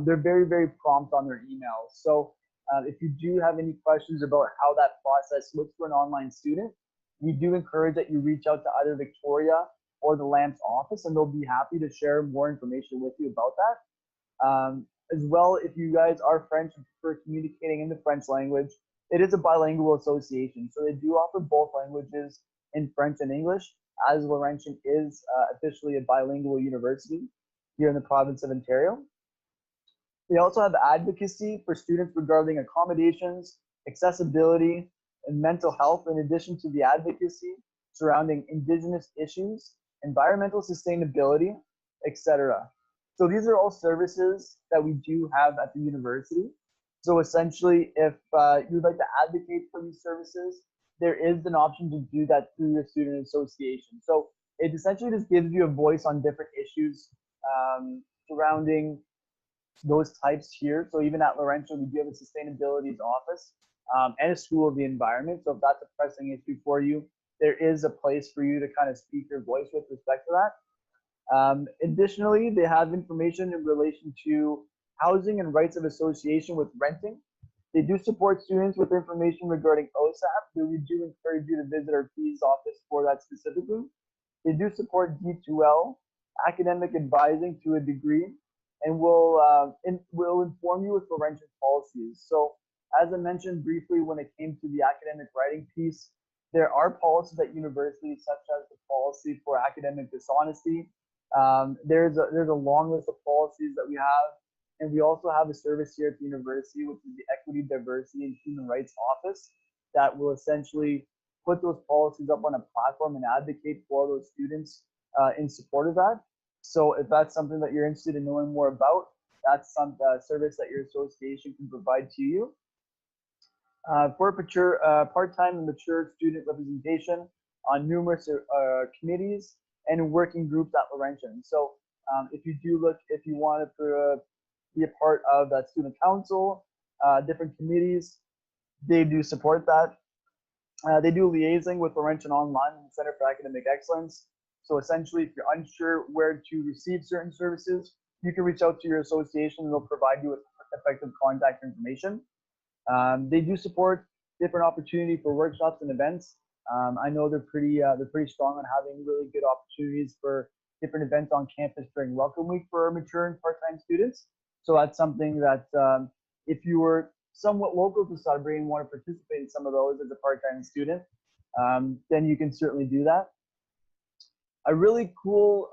they're very, very prompt on their emails. So if you do have any questions about how that process looks for an online student, we do encourage that you reach out to either Victoria or the LAMPS office, and they'll be happy to share more information with you about that. As well, if you guys are French and prefer communicating in the French language, it is a bilingual association. So they do offer both languages in French and English, as Laurentian is officially a bilingual university here in the province of Ontario. They also have advocacy for students regarding accommodations, accessibility, and mental health, in addition to the advocacy surrounding Indigenous issues, environmental sustainability, etc. So these are all services that we do have at the university. So essentially, if you'd like to advocate for these services, there is an option to do that through your student association. So it essentially just gives you a voice on different issues surrounding those types here. So even at Laurentian, we do have a sustainability office and a school of the environment. So if that's a pressing issue for you, there is a place for you to kind of speak your voice with respect to that. Additionally, they have information in relation to housing and rights of association with renting. They do support students with information regarding OSAP, so we do encourage you to visit our PEAS office for that specifically. They do support D2L, academic advising to a degree, and will inform you with Laurentian policies. So as I mentioned briefly when it came to the academic writing piece, there are policies at universities such as the policy for academic dishonesty. There's a long list of policies that we have, and we also have a service here at the university, which is the Equity, Diversity, and Human Rights Office, that will essentially put those policies up on a platform and advocate for those students in support of that. So if that's something that you're interested in knowing more about, that's some service that your association can provide to you. For part-time and mature student representation on numerous committees and working groups at Laurentian. So if you want to be a part of that student council, different committees, they do support that. They do liaising with Laurentian Online and the Center for Academic Excellence. So essentially, if you're unsure where to receive certain services, you can reach out to your association and they'll provide you with effective contact information. They do support different opportunity for workshops and events. I know they're pretty strong on having really good opportunities for different events on campus during Welcome Week for our mature and part-time students. So that's something that if you were somewhat local to Sudbury and want to participate in some of those as a part-time student, then you can certainly do that. A really cool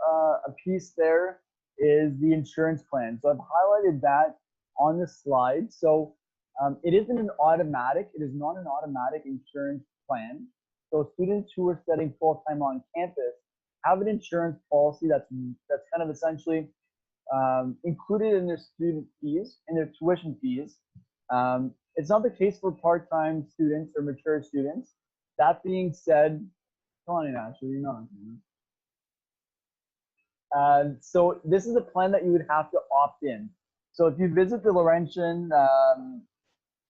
piece there is the insurance plan. So I've highlighted that on the slide. So it is not an automatic insurance plan. So students who are studying full-time on campus have an insurance policy that's kind of essentially included in their student fees, in their tuition fees. It's not the case for part-time students or mature students. That being said, come on in, Ashley, you're not. So this is a plan that you would have to opt in. So if you visit the Laurentian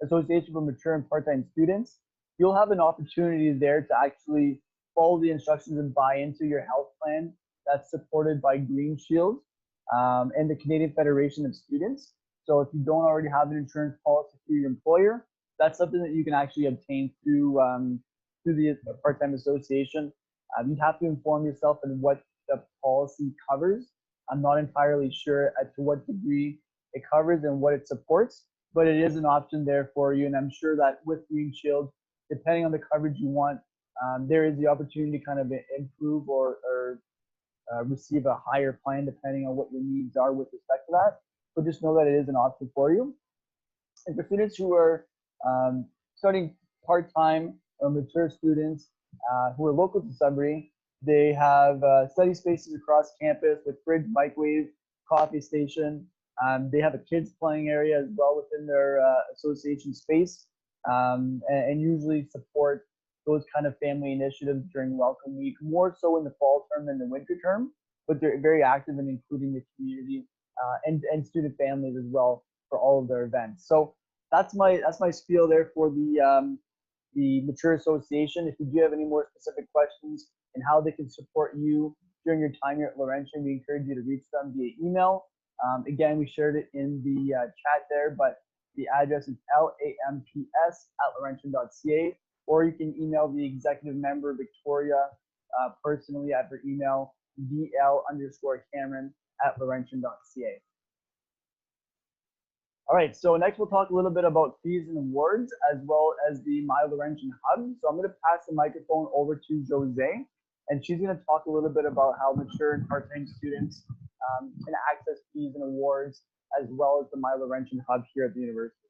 Association for Mature and Part-Time Students, you'll have an opportunity there to actually follow the instructions and buy into your health plan that's supported by Green Shield and the Canadian Federation of Students. So if you don't already have an insurance policy through your employer, that's something that you can actually obtain through the part-time association. You have to inform yourself on what the policy covers. I'm not entirely sure as to what degree it covers and what it supports, but it is an option there for you. And I'm sure that with Green Shield, depending on the coverage you want, there is the opportunity to kind of improve or receive a higher plan depending on what your needs are with respect to that. But just know that it is an option for you. And for students who are studying part-time or mature students who are local to Sudbury, they have study spaces across campus with fridge, microwave, coffee station. They have a kids playing area as well within their association space, and usually support those kind of family initiatives during Welcome Week, more so in the fall term than the winter term, but they're very active in including the community and student families as well for all of their events. So that's my spiel there for the Mature Association. If you do have any more specific questions and how they can support you during your time here at Laurentian, we encourage you to reach them via email. Again, we shared it in the chat there, but the address is lamps@laurentian.ca, or you can email the executive member, Victoria, personally at her email, dl_Cameron@laurentian.ca. All right, so next we'll talk a little bit about fees and awards as well as the MyLaurentian Hub. So I'm going to pass the microphone over to Jose, and she's going to talk a little bit about how mature and part-time students can access fees and awards as well as the MyLaurentian Hub here at the university.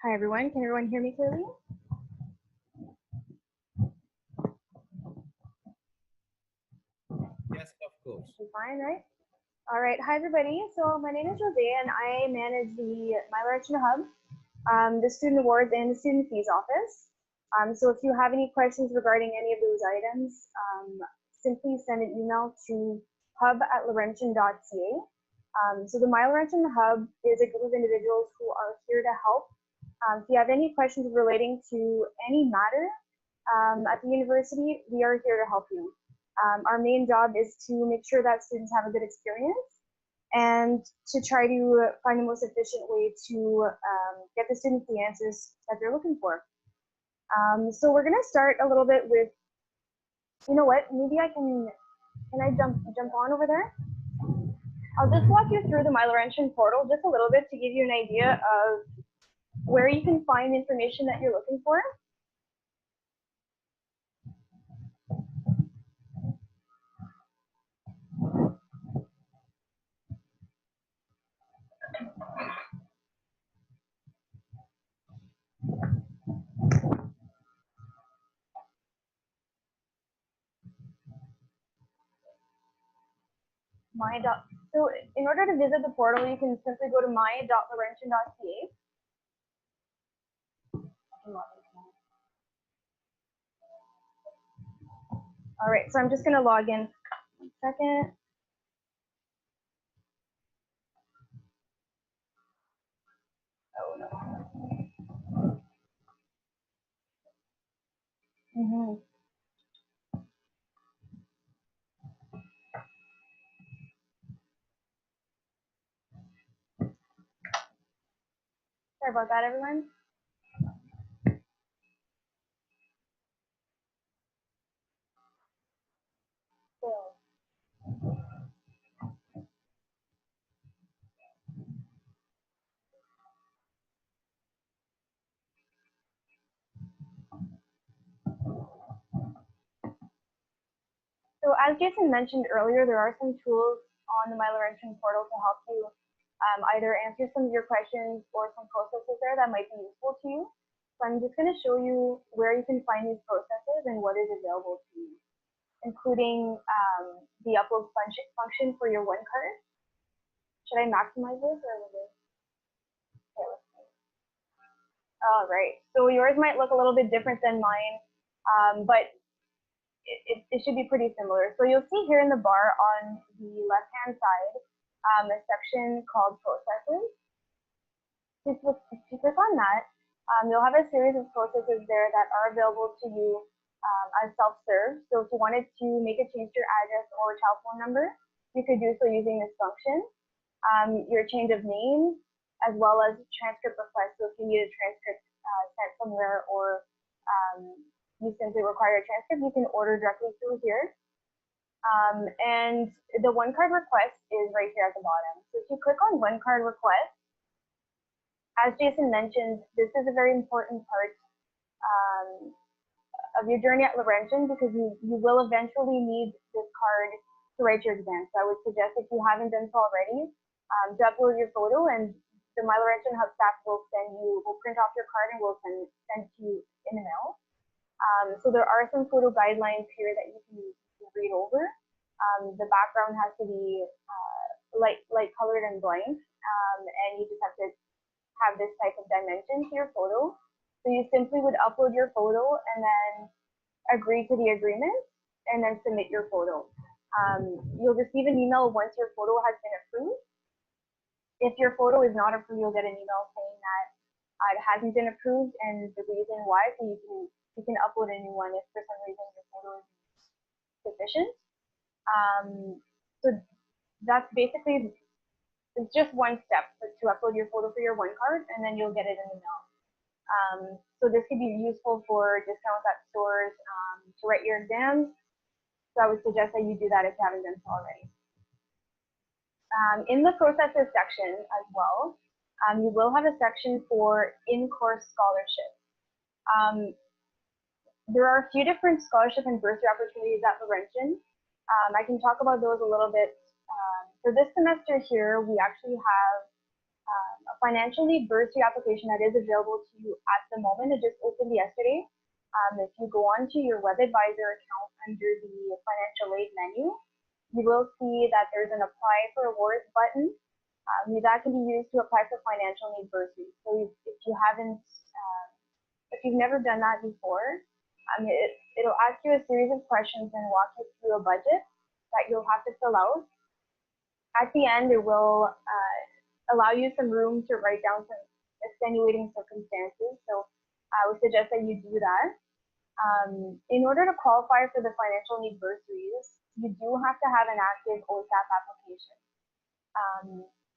Hi everyone, can everyone hear me clearly? Yes, of course. Fine, right? All right, hi everybody. So my name is Jose and I manage the MyLaurentian Hub, the student awards and the student fees office. So if you have any questions regarding any of those items, simply send an email to hub@laurentian.ca. So the MyLaurentian Hub is a group of individuals who are here to help. If you have any questions relating to any matter at the university, we are here to help you. Our main job is to make sure that students have a good experience and to try to find the most efficient way to get the students the answers that they're looking for. So we're gonna start a little bit with, you know what, maybe can I jump on over there? I'll just walk you through the MyLaurentian portal just a little bit to give you an idea of where you can find information that you're looking for. So in order to visit the portal, you can simply go to my.laurentian.ca. All right, so I'm just going to log in. 1 second. Oh no. Sorry about that, everyone. So as Jason mentioned earlier, there are some tools on the MyLaurentian portal to help you either answer some of your questions or some processes there that might be useful to you. So I'm just going to show you where you can find these processes and what is available to you, including the upload function for your one card. Should I maximize this or was it? Okay, let's see. All right, so yours might look a little bit different than mine, but it should be pretty similar. So you'll see here in the bar on the left-hand side a section called processes. If you click on that, you'll have a series of processes there that are available to you as self-serve. So if you wanted to make a change to your address or telephone number, you could do so using this function. Your change of name, as well as transcript requests. So if you need a transcript sent somewhere or you simply require a transcript, you can order directly through here. And the one card request is right here at the bottom. So if you click on one card request, as Jason mentioned, this is a very important part of your journey at Laurentian because you will eventually need this card to write your exam. So I would suggest, if you haven't done so already, to upload your photo, and the MyLaurentian Hub staff will print off your card and will send it to you in the mail. So there are some photo guidelines here that you can read over. The background has to be light colored and blank, and you just have to have this type of dimension to your photo. So you simply would upload your photo and then agree to the agreement and then submit your photo. You'll receive an email once your photo has been approved. If your photo is not approved, you'll get an email saying that it hasn't been approved and the reason why, so you can upload a new one if for some reason your photo is sufficient. So that's basically, it's just one step to upload your photo for your one card, and then you'll get it in the mail. So this could be useful for discounts at stores to write your exams. So I would suggest that you do that if you haven't done so already. In the processes section as well, you will have a section for in-course scholarships. There are a few different scholarship and bursary opportunities at Laurentian. I can talk about those a little bit. For this semester here, we actually have a financial aid bursary application that is available to you at the moment. It just opened yesterday. If you go onto your web advisor account under the financial aid menu, you will see that there's an apply for awards button. That can be used to apply for financial aid bursary. So if you've never done that before, it'll ask you a series of questions and walk you through a budget that you'll have to fill out. At the end, it will allow you some room to write down some extenuating circumstances. So I would suggest that you do that. In order to qualify for the financial need bursaries, you do have to have an active OSAP application.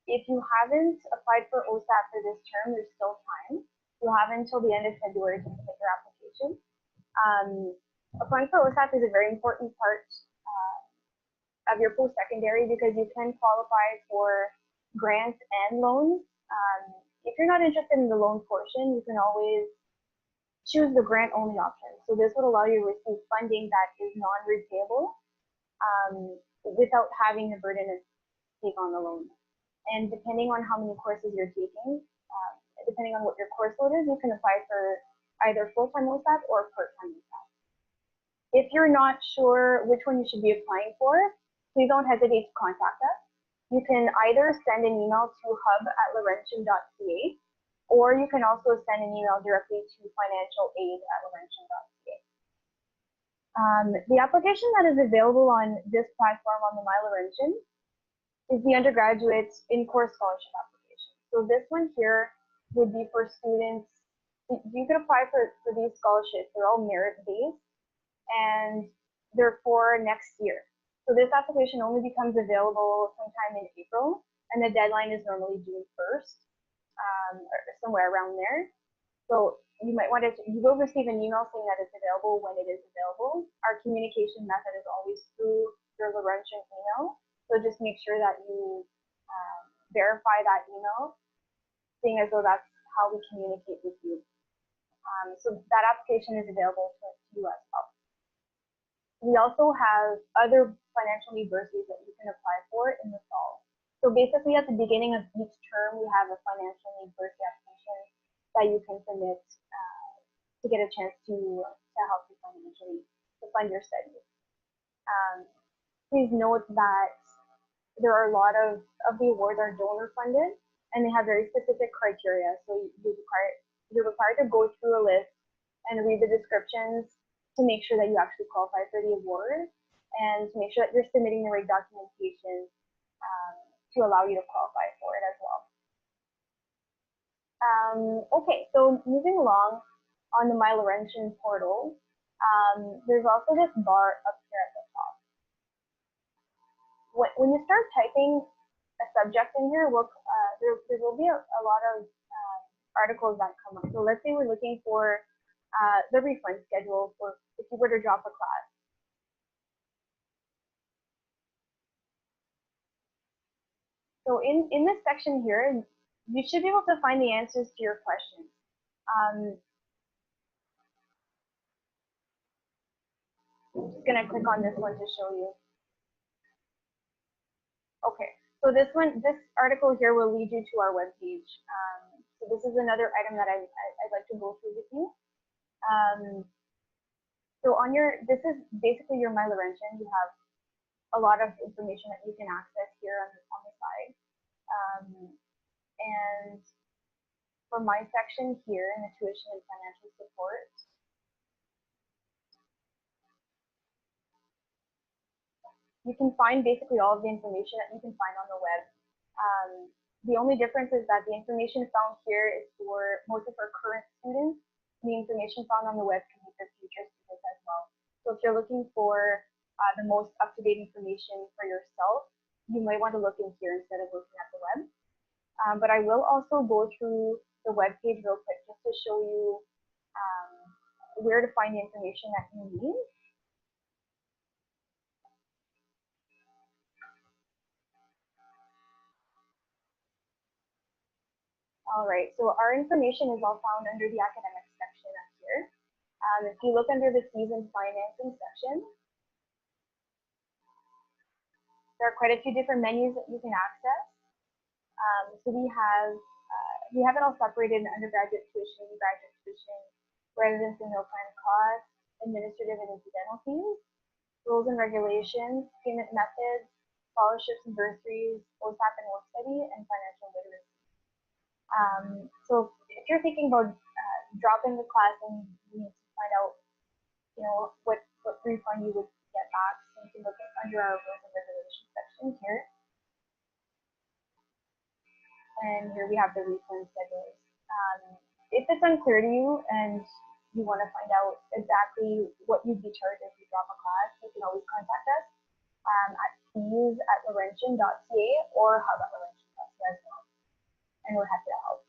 If you haven't applied for OSAP for this term, there's still time. You have until the end of February to submit your application. Applying for OSAP is a very important part of your post-secondary because you can qualify for grants and loans. If you're not interested in the loan portion, you can always choose the grant-only option. So this would allow you to receive funding that is non-repayable without having the burden of take on the loan. And depending on how many courses you're taking, depending on what your course load is, you can apply for either full-time OSAP or part-time OSAP. If you're not sure which one you should be applying for, please don't hesitate to contact us. You can either send an email to hub@laurentian.ca, or you can also send an email directly to financialaid@laurentian.ca. The application that is available on this platform on the MyLaurentian is the undergraduate in-course scholarship application. So this one here would be for students. You could apply for these scholarships. They're all merit-based, and they're for next year. So this application only becomes available sometime in April, and the deadline is normally June 1st, or somewhere around there. So you might want to, you will receive an email saying that it's available when it is available. Our communication method is always through your Laurentian email. So just make sure that you verify that email, seeing as though that's how we communicate with you. So that application is available to you as well. We also have other financial need bursaries that you can apply for in the fall. So basically at the beginning of each term, we have a financial need bursary application that you can submit to get a chance to help you financially, to fund your studies. Please note that there are a lot of the awards are donor funded, and they have very specific criteria. So you're required to go through a list and read the descriptions to make sure that you actually qualify for the award, and to make sure that you're submitting the right documentation to allow you to qualify for it as well. Okay, so moving along on the MyLaurentian portal, there's also this bar up here at the top. When you start typing a subject in here, there will be a lot of articles that come up. So let's say we're looking for the refund schedule for if you were to drop a class. So in this section here, you should be able to find the answers to your questions. I'm just gonna click on this one to show you. Okay, so this article here will lead you to our webpage. So this is another item that I'd like to go through with you. So this is basically your MyLaurentian. You have a lot of information that you can access here on the side. And for my section here in the tuition and financial support, you can find basically all of the information that you can find on the web. The only difference is that the information found here is mostly for current students. The information found on the web can be for future students as well. So if you're looking for the most up-to-date information for yourself, you might want to look in here instead of looking at the web. But I will also go through the web page real quick just to show you where to find the information that you need. All right, so our information is all found under the academics section up here. If you look under the fees and financing section, there are quite a few different menus that you can access. So we have it all separated in undergraduate tuition, graduate tuition, residence and meal plan costs, administrative and incidental fees, rules and regulations, payment methods, scholarships and bursaries, OSAP and work study, and financial literacy. So if you're thinking about dropping the class and you need to find out, what refund you would get back, so you can look under our rules and regulations section here. And here we have the refund schedules. If it's unclear to you and you want to find out exactly what you'd be charged if you drop a class, you can always contact us at fees@laurentian.ca. mylaurentian.ca or hub@laurentian.ca as well. And we're happy to help.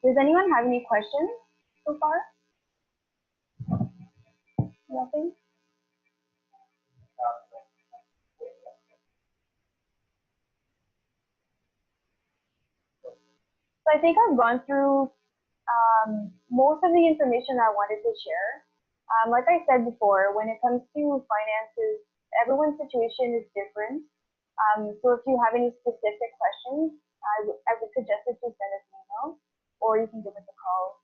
Does anyone have any questions so far? Nothing? So I think I've gone through most of the information I wanted to share. Like I said before, when it comes to finances, everyone's situation is different. So if you have any specific questions, I would suggest that you send us an email, or you can give us a call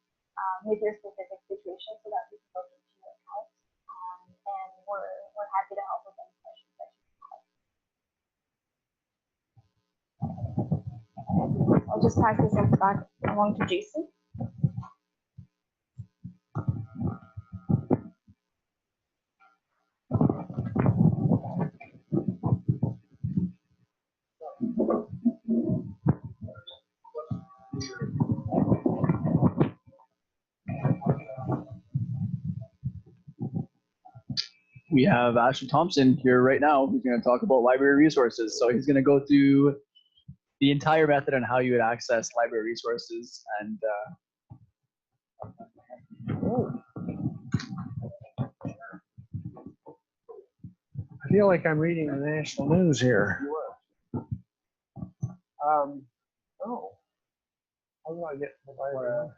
with your specific situation so that we can look into your account. And we're happy to help with any questions that you have. I'll just pass this back along to Jason. We have Ashley Thompson here right now who's going to talk about library resources. So he's going to go through the entire method on how you would access library resources. And I feel like I'm reading the national news here. Oh, how do I get to the library?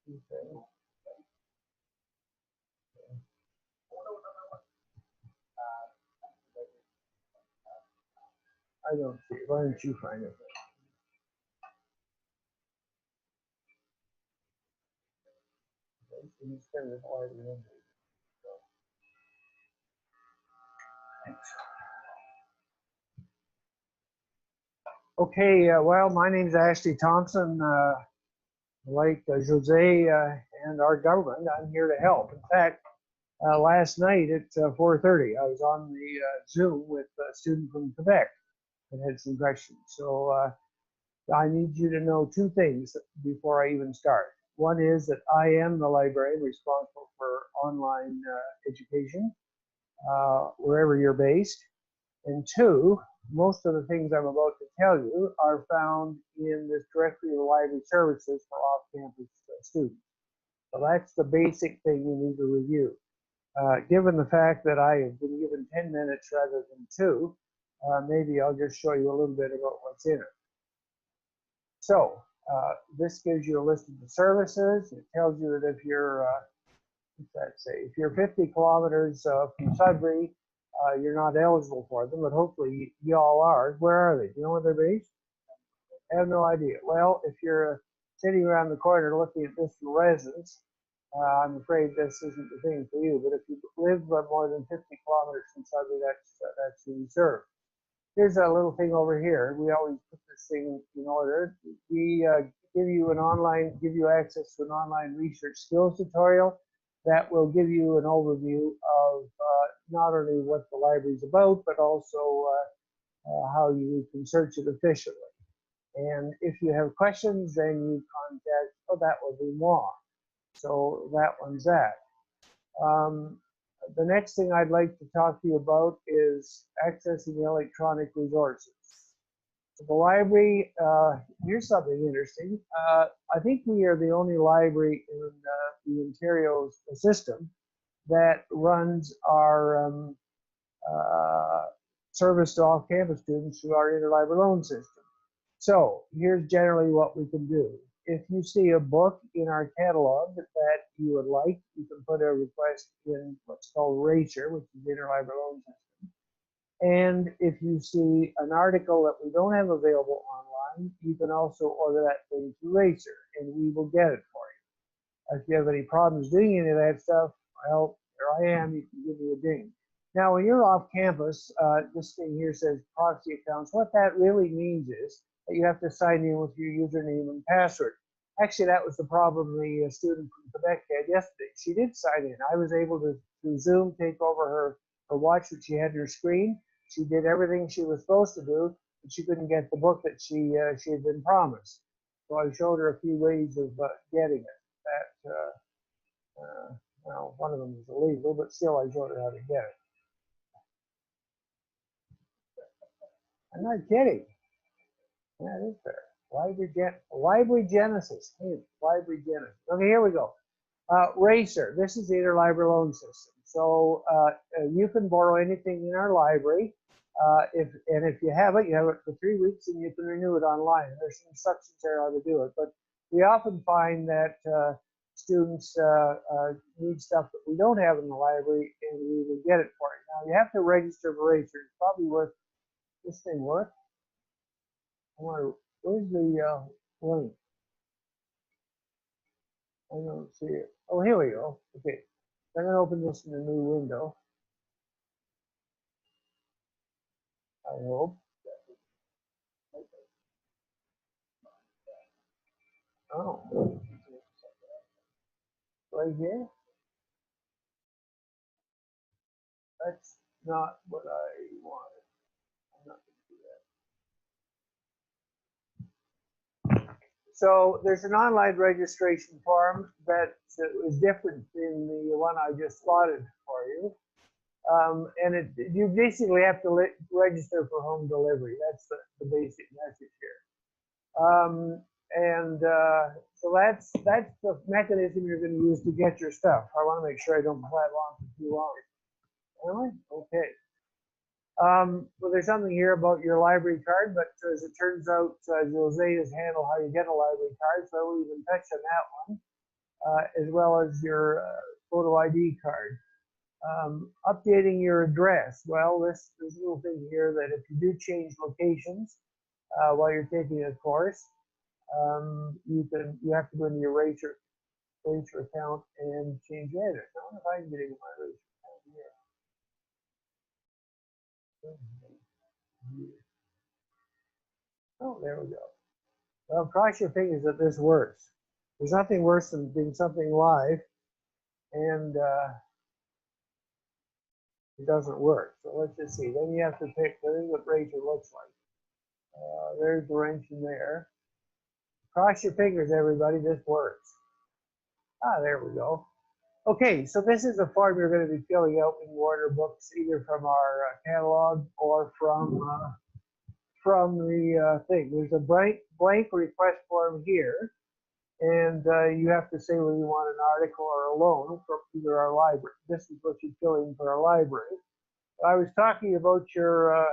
Okay. I don't see it. Why don't you find it? You send it all in. Thanks. Okay, well, my name's Ashley Thompson. Like Jose and our government, I'm here to help. In fact, last night at 4:30, I was on the Zoom with a student from Quebec that had some questions. So I need you to know two things before I even start. One is that I am the librarian responsible for online education wherever you're based. And two, most of the things I'm about to tell you are found in this directory of library services for off-campus students. So that's the basic thing you need to review. Given the fact that I have been given 10 minutes rather than 2, maybe I'll just show you a little bit about what's in it. So this gives you a list of the services. It tells you that if you're, what's that say? If you're 50 kilometers from Sudbury, you're not eligible for them, but hopefully y'all are. Where are they? Do you know where they're based? I have no idea. Well, if you're sitting around the corner looking at this from residence, I'm afraid this isn't the thing for you. But if you live more than 50 kilometers from Sudbury, that's who you serve. Here's a little thing over here. We always put this thing in order. We give you access to an online research skills tutorial that will give you an overview of not only what the library is about, but also how you can search it efficiently. And if you have questions, then you contact, that will be moi. So that one's that. The next thing I'd like to talk to you about is accessing electronic resources. So the library, here's something interesting. I think we are the only library in the Ontario system that runs our service to off-campus students through our interlibrary loan system. So here's generally what we can do. If you see a book in our catalog that you would like, you can put a request in what's called RACER, which is the interlibrary loan system. And if you see an article that we don't have available online, you can also order that thing through RACER, and we will get it for you. If you have any problems doing any of that stuff, well, there I am. You can give me a ding. Now, when you're off campus, this thing here says proxy accounts. What that really means is that you have to sign in with your username and password. Actually, that was the problem the student from Quebec had yesterday. She did sign in. I was able to, through Zoom, take over her watch that she had on her screen. She did everything she was supposed to do, but she couldn't get the book that she had been promised. So I showed her a few ways of getting it. Well, one of them is illegal, but still I showed her how to get it. I'm not kidding. That is fair. Library Genesis. Hey, Library Genesis. Okay, here we go. Racer. This is the interlibrary loan system. So you can borrow anything in our library. If you have it for 3 weeks, and you can renew it online. There's some instructions there how to do it. But we often find that students need stuff that we don't have in the library, and we will get it for you. Now you have to register for Racer. It's probably worth this thing worth. Where's the link? I don't see it. Oh, here we go. Okay, I'm gonna open this in a new window. I hope. Oh, right here. That's not what I wanted. I'm not gonna do that. So there's an online registration form that is different than the one I just slotted for you. And you basically have to register for home delivery. That's the basic message here. So that's the mechanism you're going to use to get your stuff. I want to make sure I don't play along for too long. Really? Okay. Well, there's something here about your library card, but as it turns out, Jose has handled how you get a library card, so I won't even touch on that one, as well as your photo ID card. Updating your address. Well, there's a little thing here that if you do change locations while you're taking a course, you have to go into your Racer account and change your address. I wonder if I can get into my Racer account here. Oh, there we go. Well, cross your fingers that this works. There's nothing worse than doing something live and it doesn't work. So let's just see. Then you have to pick. This is what Racer looks like. There's Laurentian there. Cross your fingers, everybody. This works. Ah, there we go. Okay, so this is the form you're going to be filling out when you order books, either from our catalog or from the thing. There's a blank request form here, and you have to say whether you want an article or a loan from either our library. This is what you fill in for our library. I was talking about your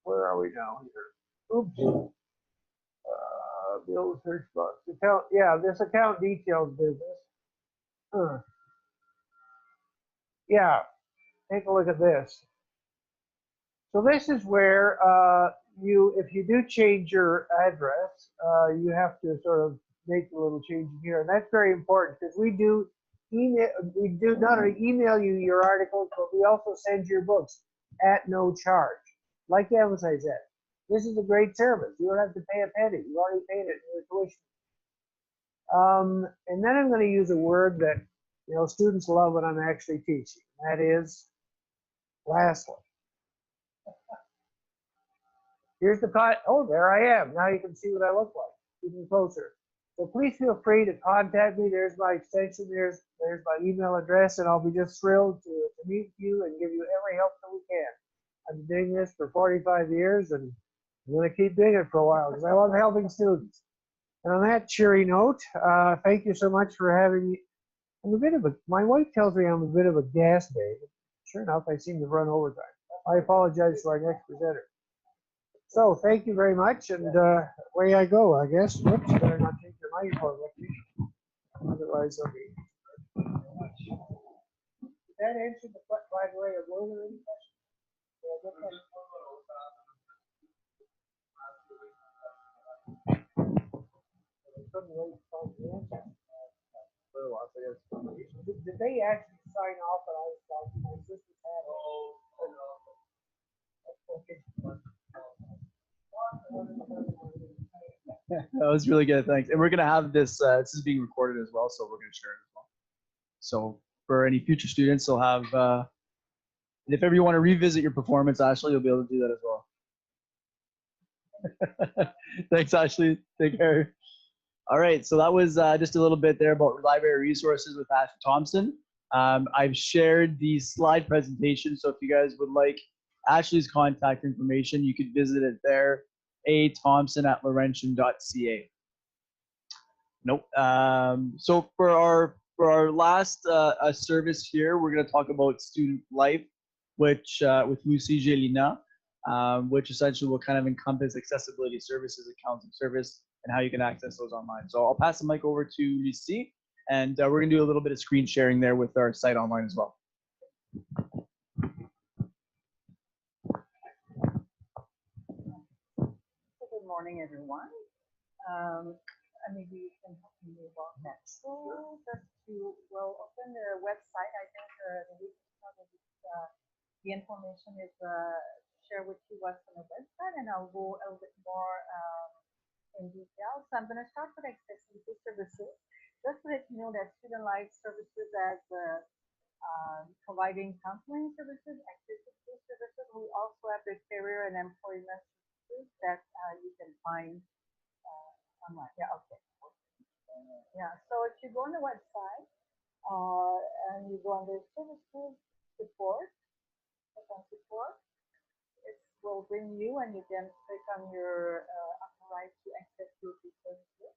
where are we now here? Oops. Bill search box account. Yeah, this account details business. Yeah, take a look at this. So this is where if you do change your address, you have to sort of make a little change here, and that's very important because we do not only email you your articles, but we also send your books at no charge. Like emphasize that. This is a great service. You don't have to pay a penny. You already paid it in your tuition. And then I'm going to use a word that students love when I'm actually teaching. That is, lastly. Here's the oh, there I am. Now you can see what I look like, even closer. So please feel free to contact me. There's my extension. There's my email address, and I'll be just thrilled to meet you and give you every help that we can. I've been doing this for 45 years, and I'm going to keep doing it for a while because I love helping students. And on that cheery note, thank you so much for having me. My wife tells me I'm a bit of a gas bag. Sure enough, I seem to run overtime. I apologize to our next presenter. So thank you very much, and away I go, I guess. Whoops, better not take your microphone with me. Otherwise, I'll be. Did that answer the question, by the way, or were there any questions? Did they actually sign off and I was talking? My sister's had That was really good, thanks. And we're gonna have this. This is being recorded as well, so we're gonna share it as well. So for any future students, they'll have. And if ever you want to revisit your performance, Ashley, you'll be able to do that as well. Thanks, Ashley. Take care. All right, so that was just a little bit there about library resources with Ashley Thompson. I've shared the slide presentation, so if you guys would like Ashley's contact information, you could visit it there, athompson@laurentian.ca. Nope. So for our last service here, we're going to talk about student life, which with Lucy Gelina, which essentially will kind of encompass accessibility services, a counseling service, and how you can access those online. So I'll pass the mic over to Lucy, and we're going to do a little bit of screen sharing there with our site online as well. Good morning, everyone. Maybe you can help me about that. So just to, well, open the website, I think the information is share with you what's on the website, and I'll go a little bit more in detail. So I'm going to start with accessibility services. Just to let you know that Student Life Services as providing counseling services, accessibility services. We also have the career and employment services that you can find online. Yeah, okay. Yeah, so if you go on the website and you go under services, support, it will bring you, and you can click on your upper right to access your services.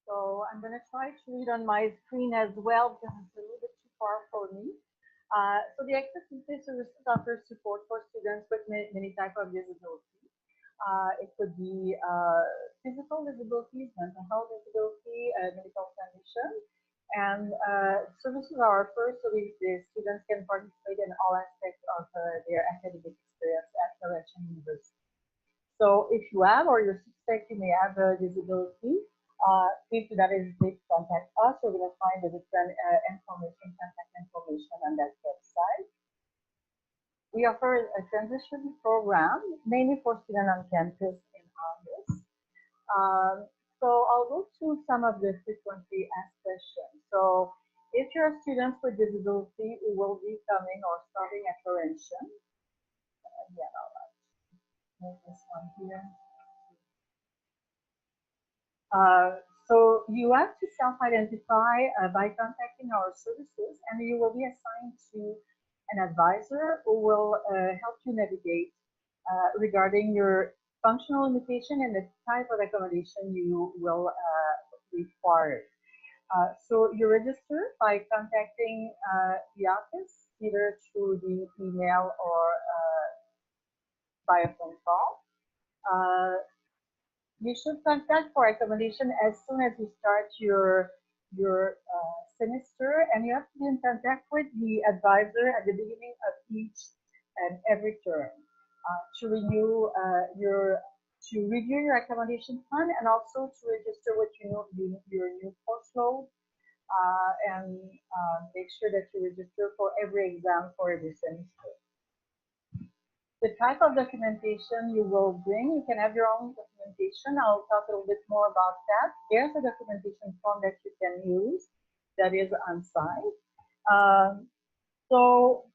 So I'm going to try to read on my screen as well because it's a little bit too far for me. So the accessibility services offer support for students with many types of disabilities. It could be physical disabilities, mental health disability, medical condition, and services are offered so the students can participate in all aspects of their academic experience at Laurentian University. So if you have or you suspect you may have a disability, please do not hesitate to contact us. We're going to find the different contact information on that website. We offer a transition program, mainly for students on campus in August. So I'll go through some of the frequently asked questions. So if you're a student with disability who will be coming or starting at Laurentian, again, I'll move this one here. So you have to self-identify by contacting our services, and you will be assigned to an advisor who will help you navigate regarding your functional limitation and the type of accommodation you will require. So you register by contacting the office either through the email or by a phone call. You should contact for accommodation as soon as you start your semester, and you have to be in contact with the advisor at the beginning of each and every term to review your accommodation plan, and also to register with your new course load, and make sure that you register for every exam for every semester. The type of documentation you will bring, you can have your own documentation. I'll talk a little bit more about that. There's a documentation form that you can use that is on site. So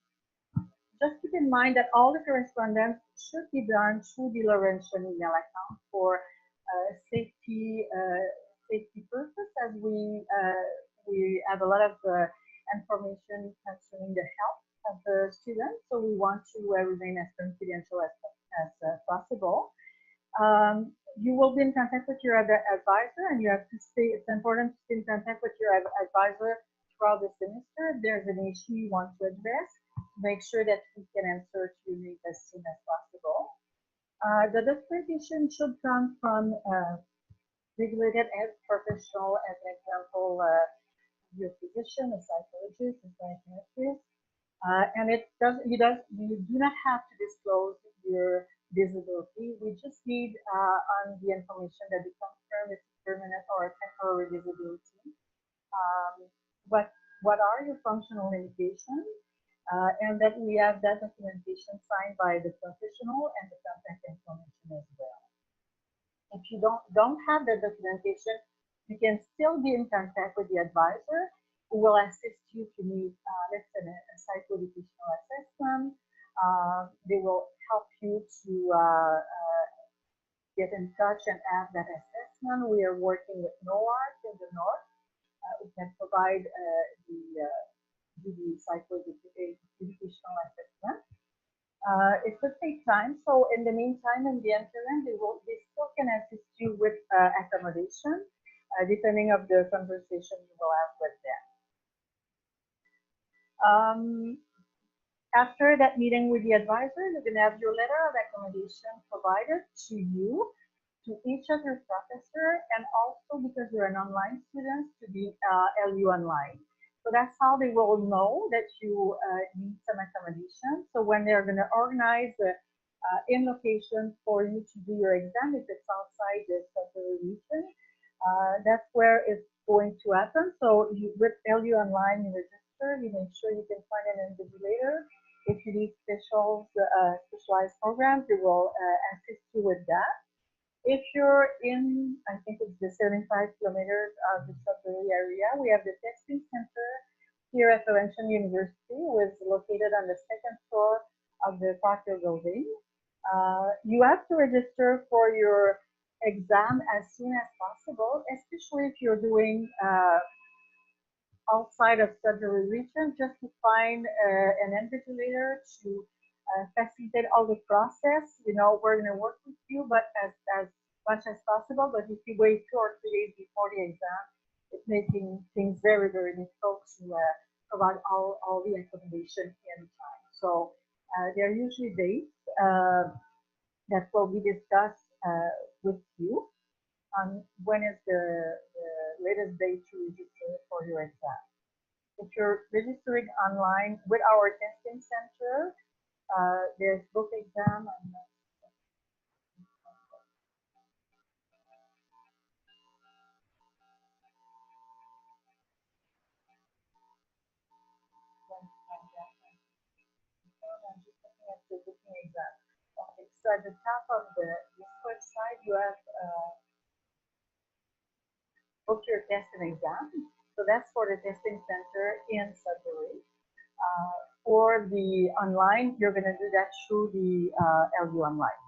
just keep in mind that all the correspondence should be done through the Laurentian email account for safety purpose, as we have a lot of information concerning the health of the students, so we want to remain as confidential as possible. You will be in contact with your advisor, and you have to stay. It's important to stay in contact with your advisor throughout the semester. If there's an issue you want to address, make sure that we can answer to you as soon as possible. The documentation should come from regulated health professional, as an example, your physician, a psychologist, a psychiatrist. And you do not have to disclose your disability. We just need on the information that you confirm it's permanent or a temporary disability. What are your functional limitations? And that we have that documentation signed by the professional and the contact information as well. If you don't have the documentation, you can still be in contact with the advisor, who will assist you to meet, let's say, a psychoeducational assessment. They will help you to get in touch and have that assessment. We are working with NOARC in the north. We can provide the psychoeducational assessment. It could take time, so in the meantime, in the interim, they still can assist you with accommodation, depending of the conversation you will have with them. After that meeting with the advisor, you're going to have your letter of accommodation provided to you, to each of your professor, and also because you're an online student, to the LU Online. So that's how they will know that you need some accommodation. So when they're going to organize in location for you to do your exam, if it's outside the Sudbury region, that's where it's going to happen. So with LU Online, you register, you make sure you can find an invigilator. If you need specialized programs, they will assist you with that. If you're in, I think it's the 75 kilometers of the Sudbury area, we have the testing center here at Laurentian University, which is located on the second floor of the Proctor building. You have to register for your exam as soon as possible, especially if you're doing outside of Sudbury region, just to find an invigilator to facilitate all the process. You know, we're going to work with you, but as much as possible. But if you wait 2 or 3 days before the exam, it's making things very, very difficult to provide all the accommodation in time. So there are usually dates that will be discussed with you on when is the latest date to register for your exam. If you're registering online with our testing center, there's book exam. I'm just looking at the booking exam. Okay, so at the top of this website, you have book your test and exam. So that's for the testing center in Sudbury. For the online, you're going to do that through the LU Online.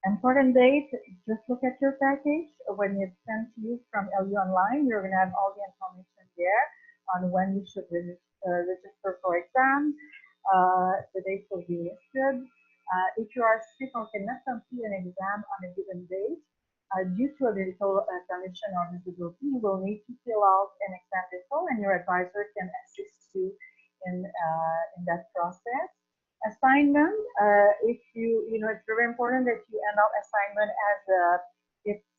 Important date, just look at your package. When it's sent to you from LU Online, you're going to have all the information there on when you should register for exam. The date will be listed. If you are sick or cannot complete an exam on a given date, due to a medical condition or disability, you will need to fill out an exam default, and your advisor can assist you in that process. Assignment, if you know, it's very important that you end out assignment as it's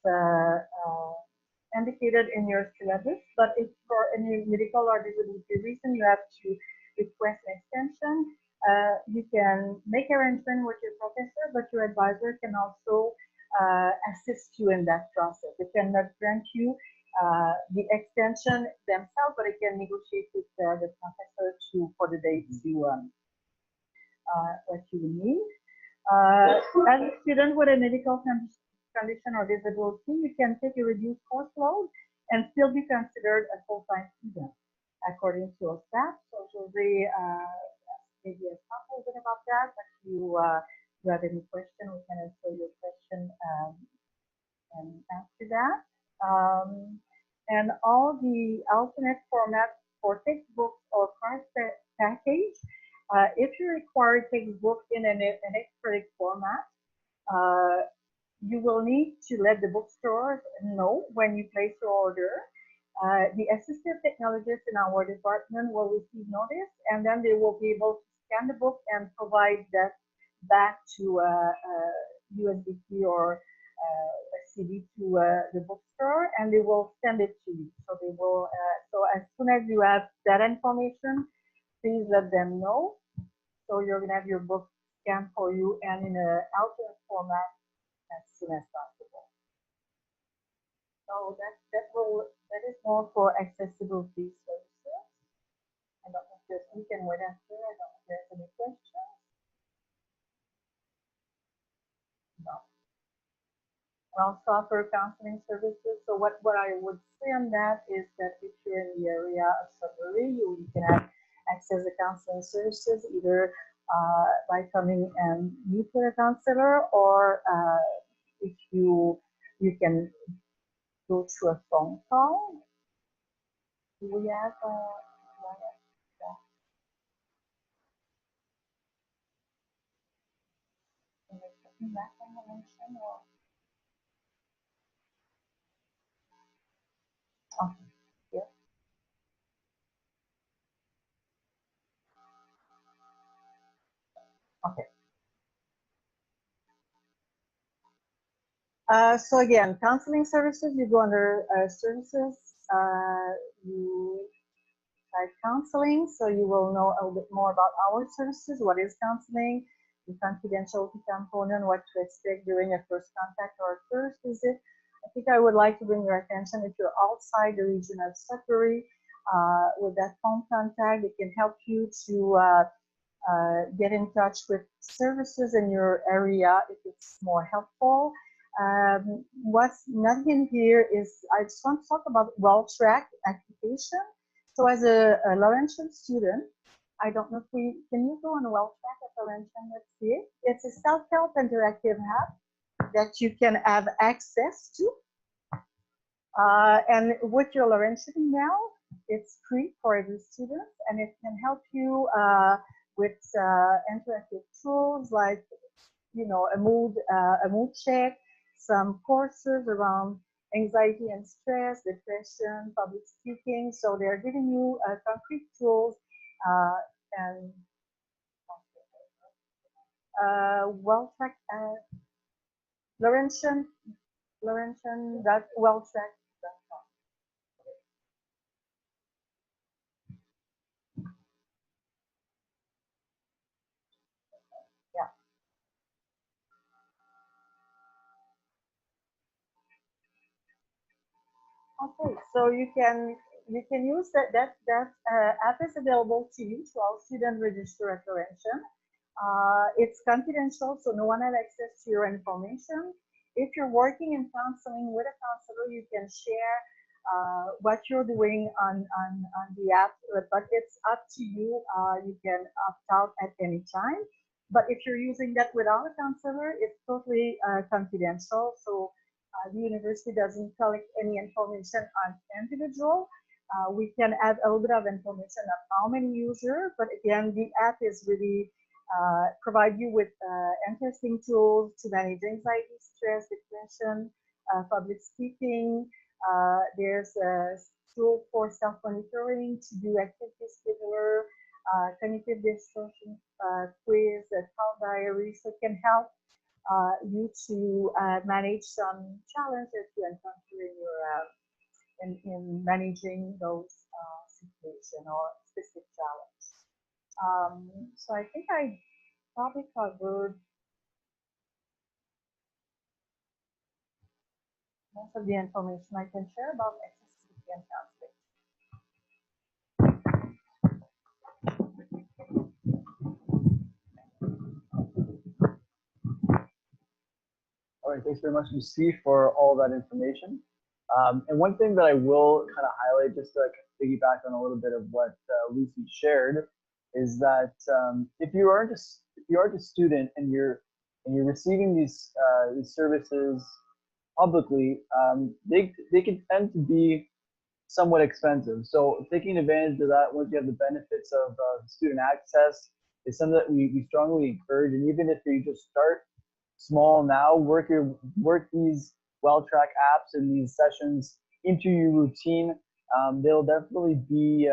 indicated in your syllabus. But if for any medical or disability reason you have to request an extension, you can make arrangement with your professor, but your advisor can also assist you in that process. They cannot grant you the extension themselves, but it can negotiate with the professor for the dates what you need. As a student with a medical condition or disability, you can take a reduced course load and still be considered a full-time student, according to our staff. So Jose maybe a little bit about that, but if you have any question, we can answer your question and answer that. And all the alternate formats for textbooks or course package, if you require textbook in an electronic format, you will need to let the bookstores know when you place your order. The assistive technologists in our department will receive notice, and then they will be able to scan the book and provide that back to USB key or a CD to the bookstore, and they will send it to you. So they will. So as soon as you have that information, please let them know. So you're going to have your book scanned for you and in an alternate format as soon as possible. So that is more for accessibility services. I don't know if there's, we can wait after. I don't know if there's any questions. No. We also offer counseling services. So what I would say on that is that if you're in the area of Sudbury, you can have access to counseling services either by coming and meet with a counselor, or if you can go through a phone call. Do we have okay, yeah. Okay. So again, counseling services, you go under services, you type counseling, so you will know a little bit more about our services, what is counseling, the confidentiality component, what to expect during a first contact or a first visit. I think I would like to bring your attention, if you're outside the region of Sudbury, with that phone contact, it can help you to get in touch with services in your area if it's more helpful. What's not in here is, I just want to talk about well-tracked application. So as a Laurentian student, I don't know if can you go on well-track at Laurentian? Let's see it. It's a self-help interactive app that you can have access to. And with your Laurentian email, it's free for every student, and it can help you with interactive tools like, a mood check, some courses around anxiety and stress, depression, public speaking. So they're giving you concrete tools and well-tracked Laurentian.welltracked.com. Yeah. Okay, so you can use that app is available to you, to all students register at Laurentian. It's confidential, so no one has access to your information. If you're working in counseling with a counselor, you can share what you're doing on the app, but it's up to you. You can opt out at any time. But if you're using that without a counselor, it's totally confidential. So the university doesn't collect any information on individual. We can add a little bit of information of how many users, but again, the app is really provide you with interesting tools to manage anxiety, stress, depression, public speaking. There's a tool for self-monitoring, to do activity scheduler, cognitive distortion quiz, a call diary, so it can help you to manage some challenges you encounter in your in managing those situation or specific challenge. So I think I probably covered most of the information I can share about accessibility and counseling. All right, thanks very much, Lucy, for all that information. And one thing that I will kind of highlight, just to piggyback on a little bit of what Lucy shared, is that if you aren't a student and you're receiving these services publicly, they can tend to be somewhat expensive. So taking advantage of that, once you have the benefits of student access, is something that we strongly encourage. And even if you just start small now, work these well-tracked apps and these sessions into your routine. They'll definitely be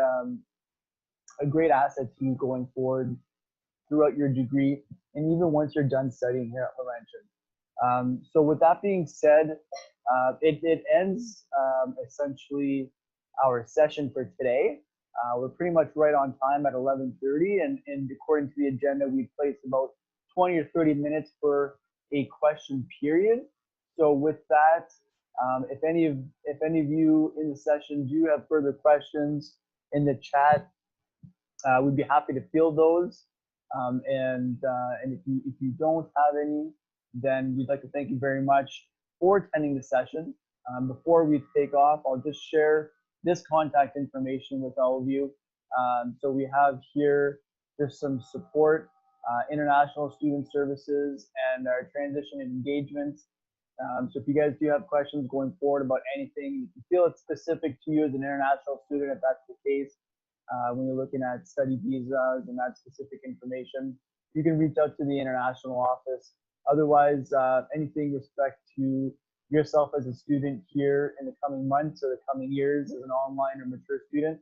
a great asset to you going forward throughout your degree, and even once you're done studying here at Laurentian. So with that being said, it ends essentially our session for today. We're pretty much right on time at 11:30, and according to the agenda, we placed about 20 or 30 minutes for a question period. So with that, if any of you in the session do have further questions in the chat, we'd be happy to field those. And if you don't have any, then we'd like to thank you very much for attending the session. Before we take off, I'll just share this contact information with all of you. So we have here just some support international student services, and our transition and engagement. So if you guys do have questions going forward about anything, if you feel it's specific to you as an international student, if that's the case, when you're looking at study visas and that specific information, you can reach out to the international office. Otherwise, anything with respect to yourself as a student here in the coming months or the coming years as an online or mature student,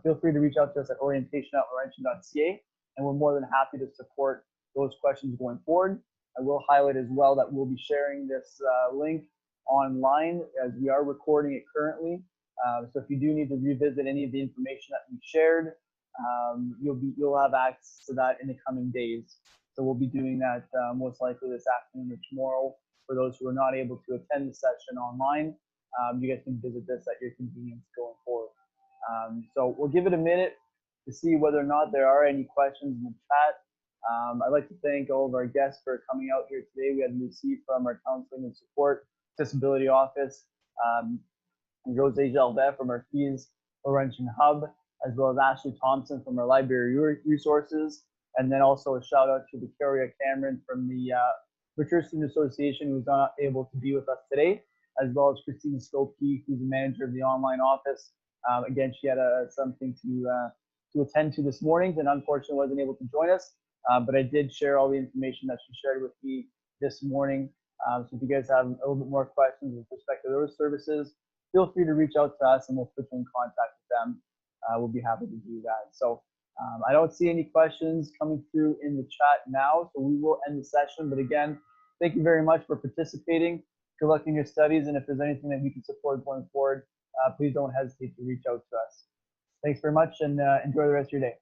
feel free to reach out to us at orientation@laurentian.ca, and we're more than happy to support those questions going forward. I will highlight as well that we'll be sharing this link online as we are recording it currently. So if you do need to revisit any of the information that we shared, you'll have access to that in the coming days. So we'll be doing that most likely this afternoon or tomorrow. For those who are not able to attend the session online, you guys can visit this at your convenience going forward. So we'll give it a minute to see whether or not there are any questions in the chat. I'd like to thank all of our guests for coming out here today. We had Lucy from our Counseling and Support Disability Office, Jose Gelvet from our Fees Laurentian Hub, as well as Ashley Thompson from our Library Resources, and then also a shout out to Victoria Cameron from the Mature Student Association, who's not able to be with us today, as well as Christine Skopke, who's the manager of the online office. Again, she had something to attend to this morning and unfortunately wasn't able to join us, but I did share all the information that she shared with me this morning. So if you guys have a little bit more questions with respect to those services, feel free to reach out to us and we'll put you in contact with them. We'll be happy to do that. So I don't see any questions coming through in the chat now, so we will end the session. But again, thank you very much for participating. Good luck in your studies, and if there's anything that we can support going forward, please don't hesitate to reach out to us. Thanks very much, and enjoy the rest of your day.